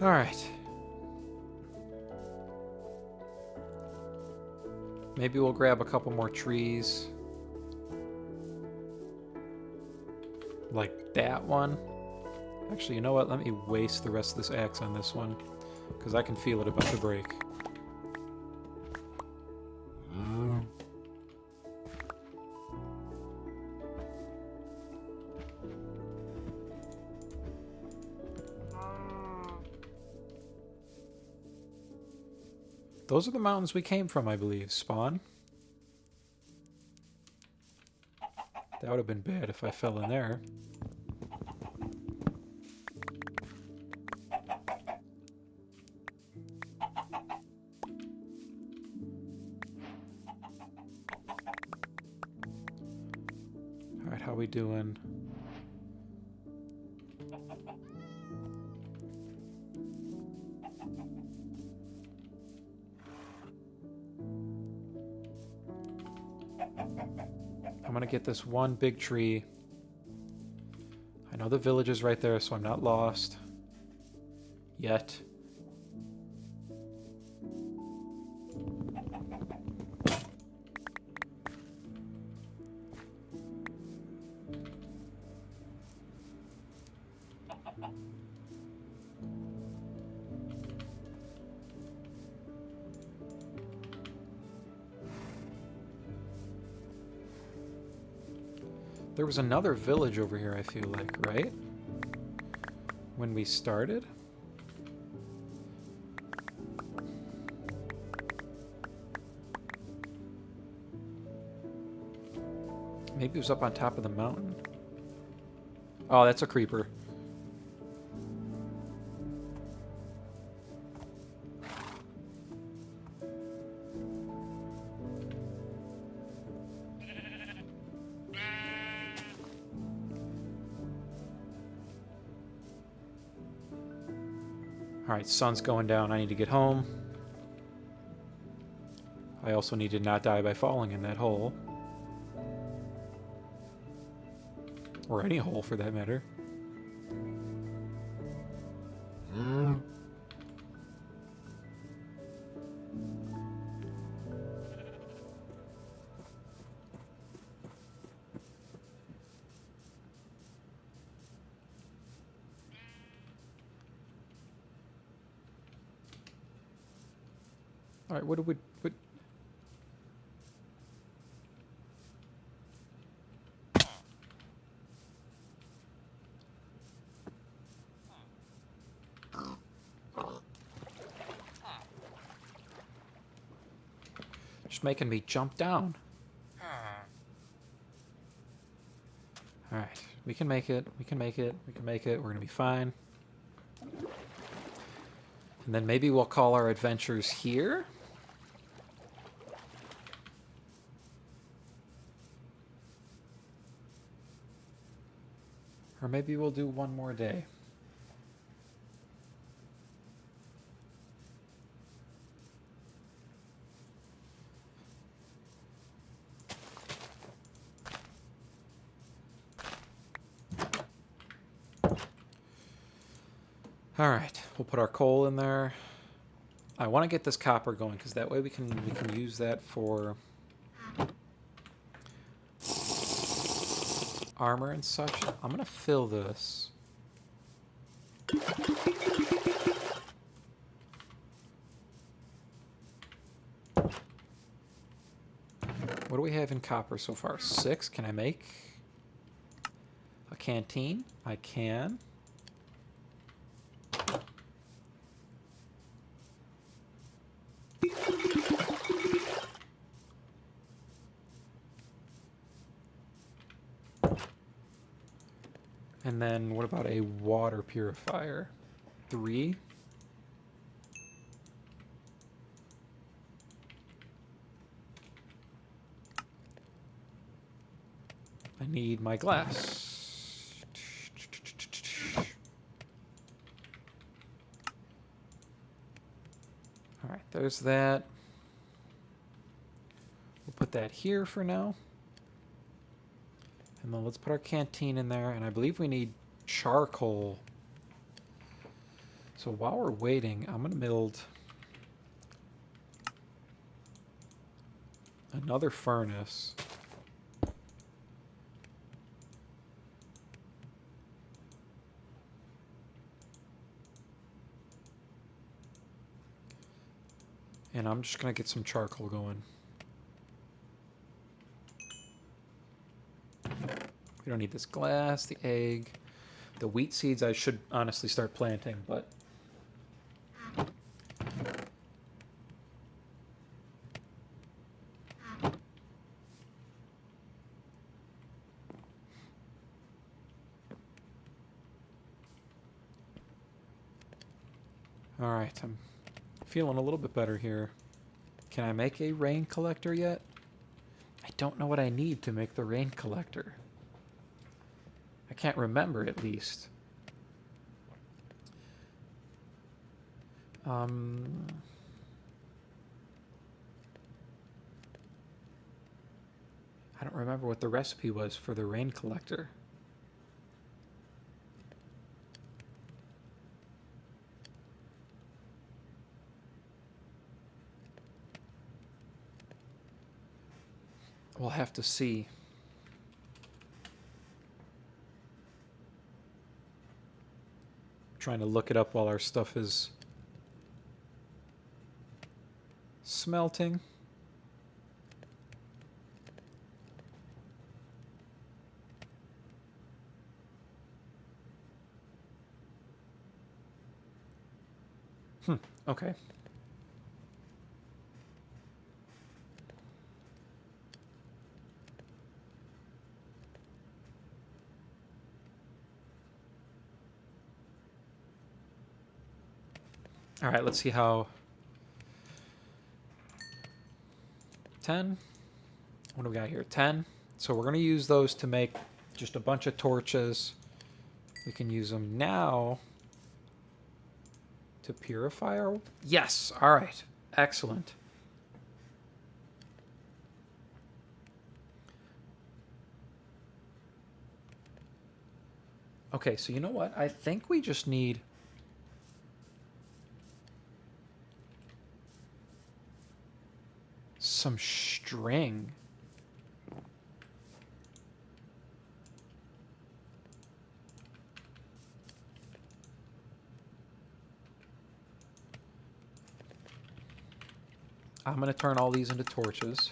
All right. Maybe we'll grab a couple more trees. Like that one. Actually, you know what? Let me waste the rest of this axe on this one, because I can feel it about to break. Those are the mountains we came from, I believe. Spawn. That would have been bad if I fell in there. Alright, how we doing? I'm gonna get this one big tree. I know the village is right there, so I'm not lost. Yet. There was another village over here, I feel like, right? When we started? Maybe it was up on top of the mountain. Oh, that's a creeper. Alright, sun's going down. I need to get home. I also need to not die by falling in that hole. Or any hole, for that matter. Alright, what do we... What? Just making me jump down. Alright, we can make it. We can make it. We can make it. We're gonna be fine. And then maybe we'll call our adventures here. Or maybe we'll do one more day. All right, we'll put our coal in there. I want to get this copper going because that way we can use that for armor and such. I'm gonna fill this. What do we have in copper so far? 6. Can I make a canteen? I can. And then what about a water purifier? 3. I need my glass. All right, there's that. We'll put that here for now. And then let's put our canteen in there, and I believe we need charcoal. So while we're waiting, I'm going to build another furnace. And I'm just going to get some charcoal going. We don't need this glass, the egg, the wheat seeds. I should honestly start planting, but all right, I'm feeling a little bit better here. Can I make a rain collector yet? I don't know what I need to make the rain collector. I can't remember, at least. I don't remember what the recipe was for the rain collector. We'll have to see. Trying to look it up while our stuff is smelting. Okay. All right, let's see how... 10? What do we got here? 10? So we're going to use those to make just a bunch of torches. We can use them now to purify our... Yes! Alright. Excellent. Okay, so you know what? I think we just need... some string. I'm going to turn all these into torches.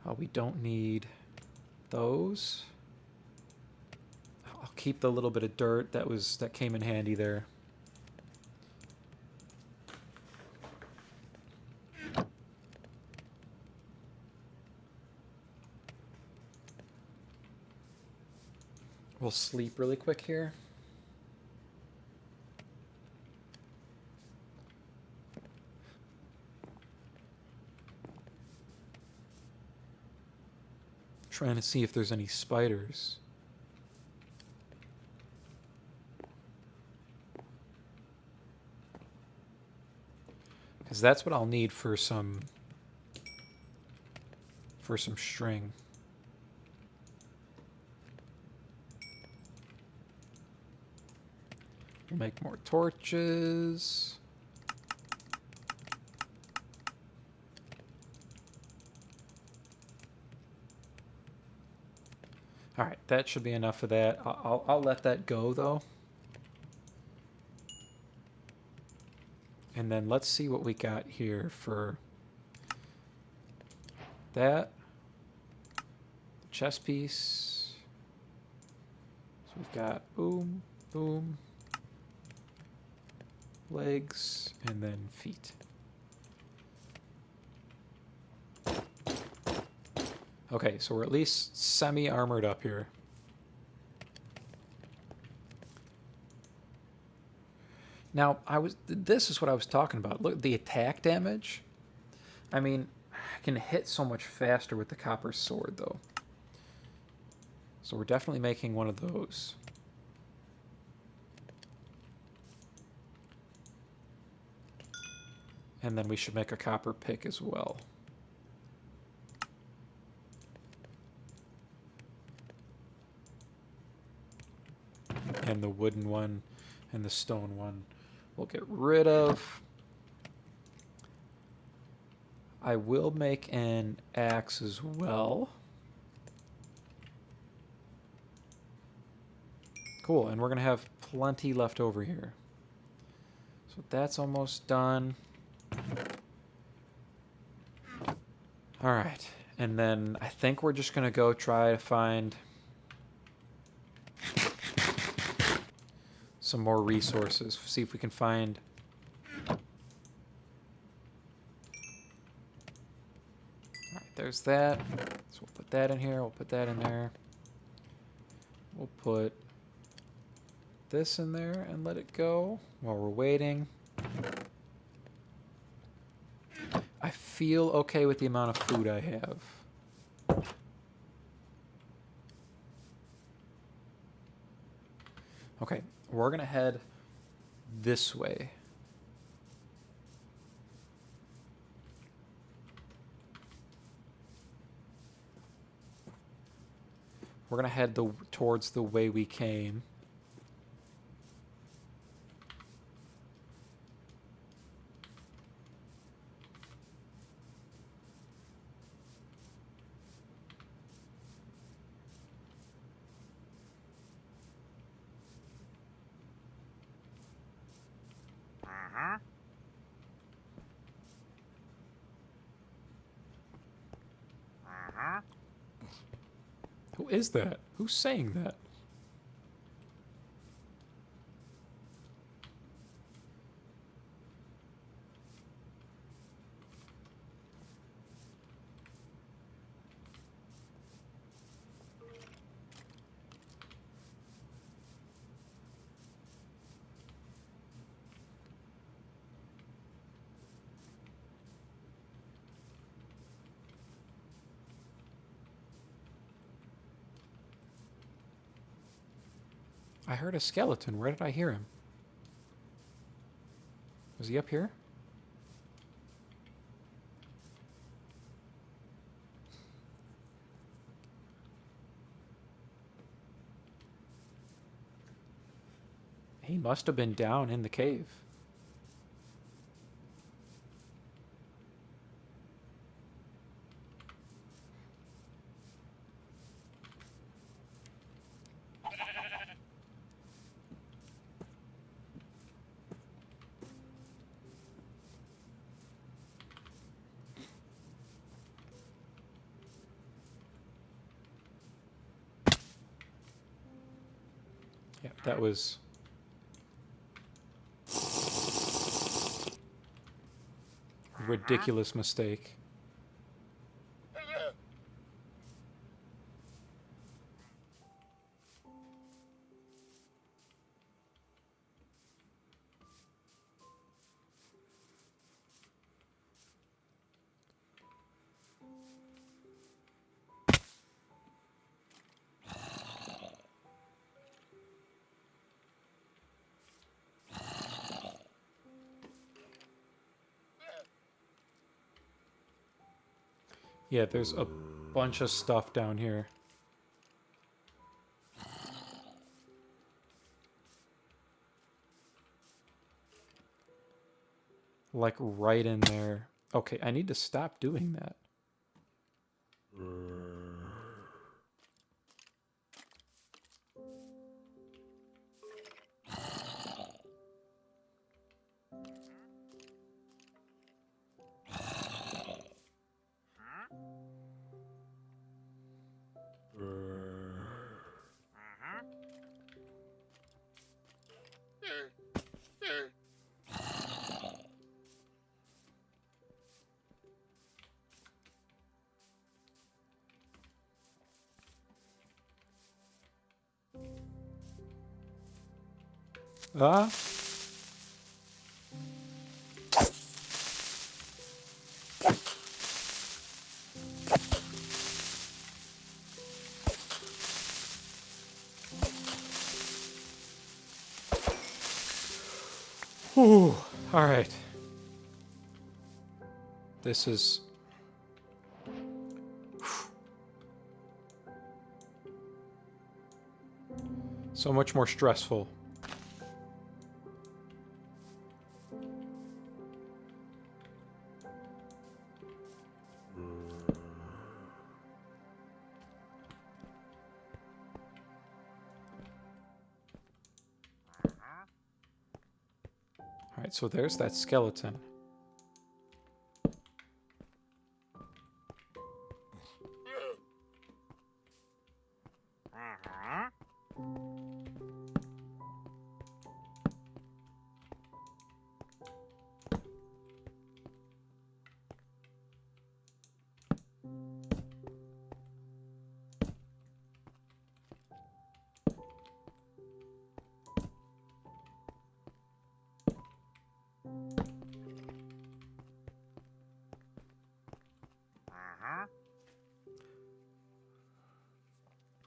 Oh, we don't need those. I'll keep the little bit of dirt that came in handy there. We'll sleep really quick here. Trying to see if there's any spiders. Because that's what I'll need for some string. We'll make more torches. All right, that should be enough of that. I'll let that go though. And then let's see what we got here for that chest piece. So we've got boom, boom, legs, and then feet. Okay, so we're at least semi-armored up here. Now, this is what I was talking about. Look, the attack damage. I mean, I can hit so much faster with the copper sword, though. So we're definitely making one of those. And then we should make a copper pick as well. And the wooden one and the stone one we'll get rid of. I will make an axe as well. Cool, and we're going to have plenty left over here. So that's almost done. All right, and then I think we're just going to go try to find some more resources. See if we can find... Alright, there's that. So we'll put that in here. We'll put that in there. We'll put this in there and let it go while we're waiting. I feel okay with the amount of food I have. Okay, we're going to head this way. We're going to head towards the way we came. Who is that? Who's saying that? I heard a skeleton. Where did I hear him? Was he up here? He must have been down in the cave. Yeah, that was... a ridiculous mistake. Yeah, there's a bunch of stuff down here. Like right in there. Okay, I need to stop doing that. Ah? Whew. Alright. This is... so much more stressful. Alright, so there's that skeleton.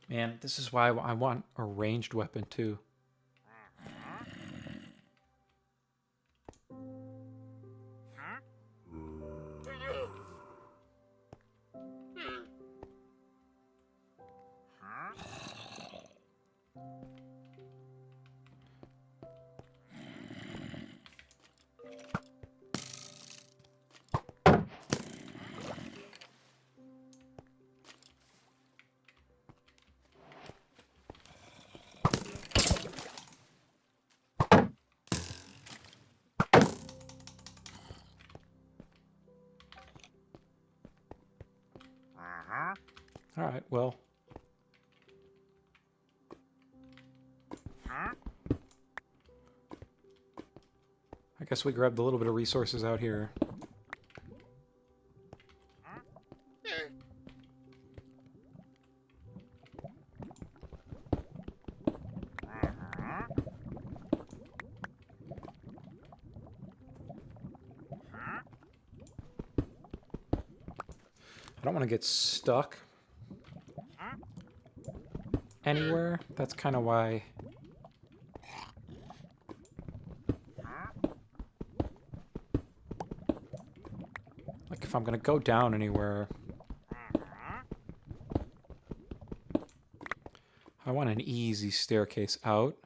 Man, this is why I want a ranged weapon too. Alright, well. I guess we grabbed a little bit of resources out here. I don't want to get stuck anywhere. That's kind of why if I'm going to go down anywhere, I want an easy staircase out.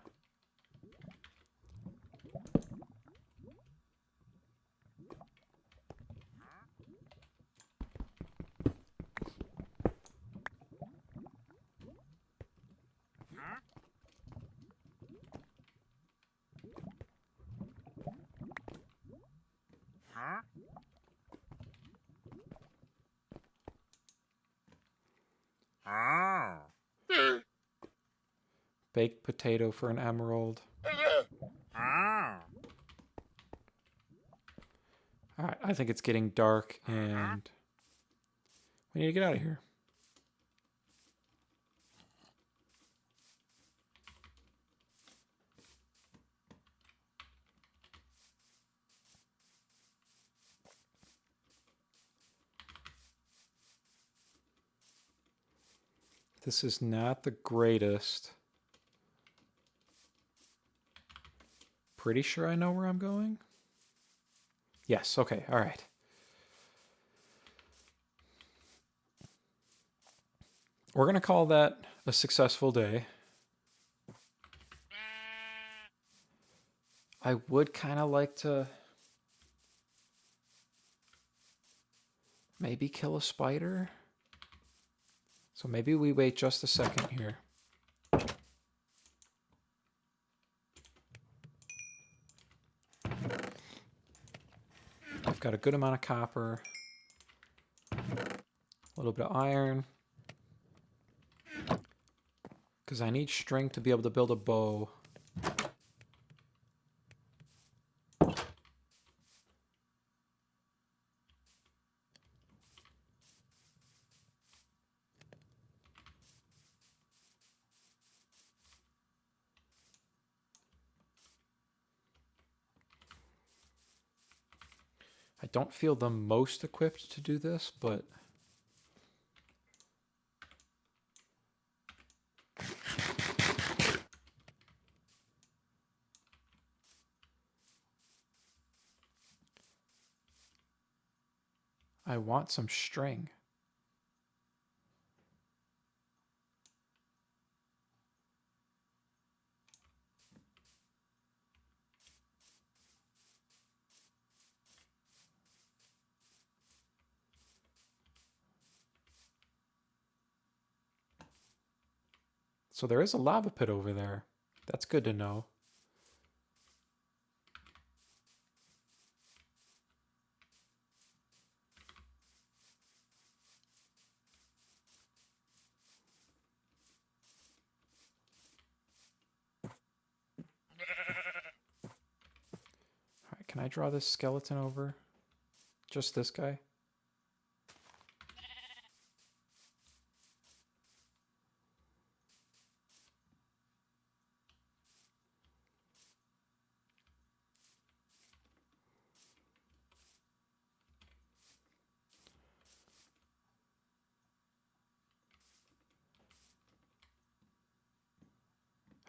Baked potato for an emerald. Alright, I think it's getting dark and we need to get out of here. This is not the greatest. Pretty sure I know where I'm going. Yes, okay, all right. We're going to call that a successful day. I would kind of like to maybe kill a spider. So maybe we wait just a second here. I've got a good amount of copper, a little bit of iron, because I need string to be able to build a bow. I don't feel the most equipped to do this, but I want some string. So there is a lava pit over there. That's good to know. All right, can I draw this skeleton over? Just this guy?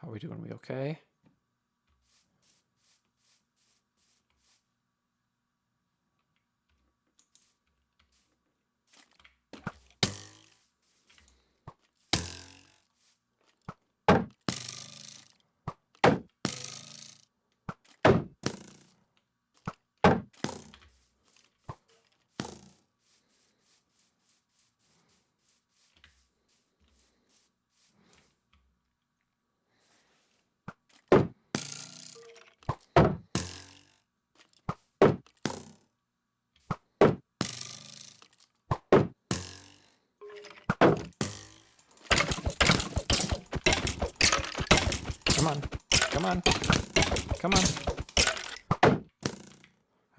How are we doing? We okay? Come on. Come on. Come on.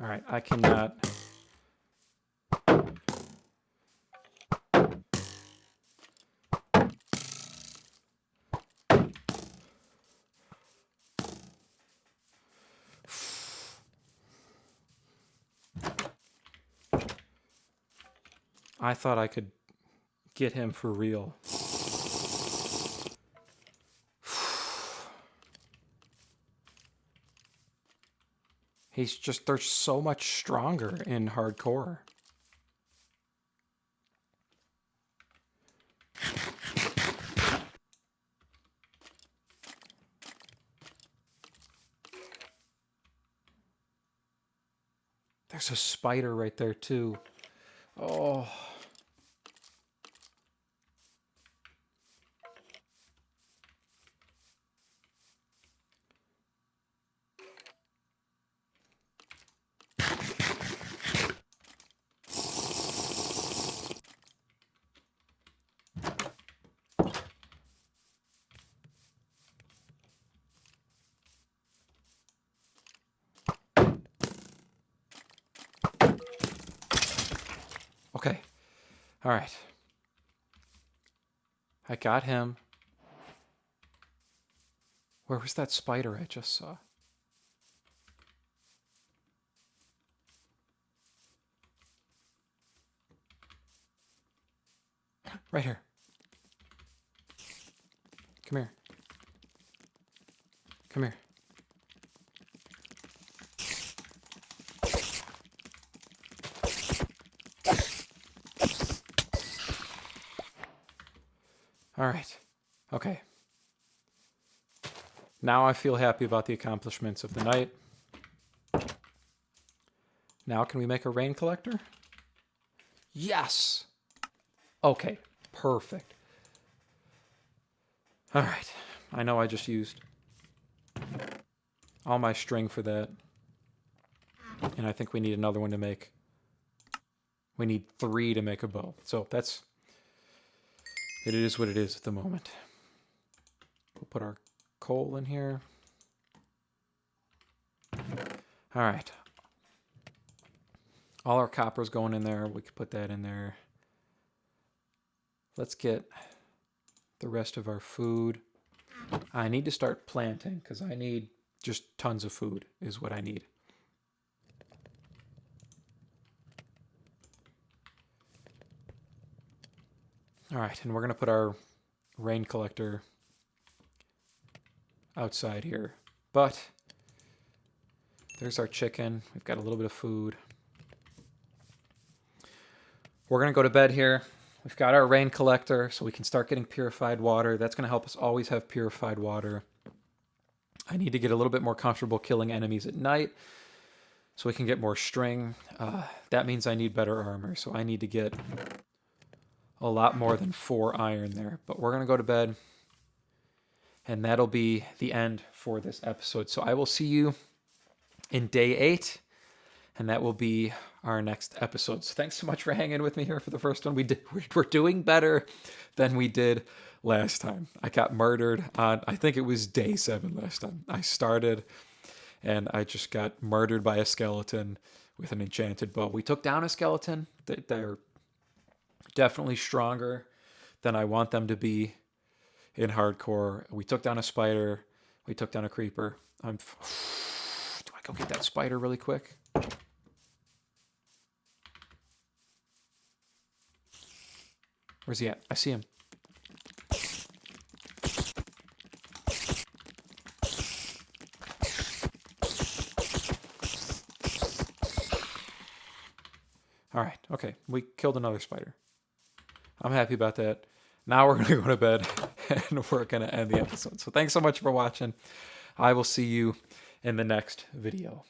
All right, I cannot. I thought I could get him for real. They're so much stronger in hardcore. There's a spider right there too. Oh. Okay. All right. I got him. Where was that spider I just saw? Right here. Come here. Come here. All right. Okay. Now I feel happy about the accomplishments of the night. Now can we make a rain collector? Yes! Okay, perfect. All right. I know I just used all my string for that. And I think we need another one to make. We need 3 to make a bow. So that's... It is what it is at the moment. We'll put our coal in here. All right. All our copper's going in there. We could put that in there. Let's get the rest of our food. I need to start planting because I need just tons of food is what I need. All right, and we're going to put our rain collector outside here. But there's our chicken. We've got a little bit of food. We're going to go to bed here. We've got our rain collector, so we can start getting purified water. That's going to help us always have purified water. I need to get a little bit more comfortable killing enemies at night so we can get more string. That means I need better armor, so I need to get a lot more than 4 iron there. But we're going to go to bed, and that'll be the end for this episode. So I will see you in day 8, and that will be our next episode. So thanks so much for hanging with me here for the first one. We're doing better than we did last time. I got murdered on, I think it was day 7 last time. I started, and I just got murdered by a skeleton with an enchanted bow. We took down a skeleton. They're definitely stronger than I want them to be in hardcore. We took down a spider. We took down a creeper. Do I go get that spider really quick? Where's he at? I see him. All right. Okay. We killed another spider. I'm happy about that. Now we're going to go to bed and we're going to end the episode. So thanks so much for watching. I will see you in the next video.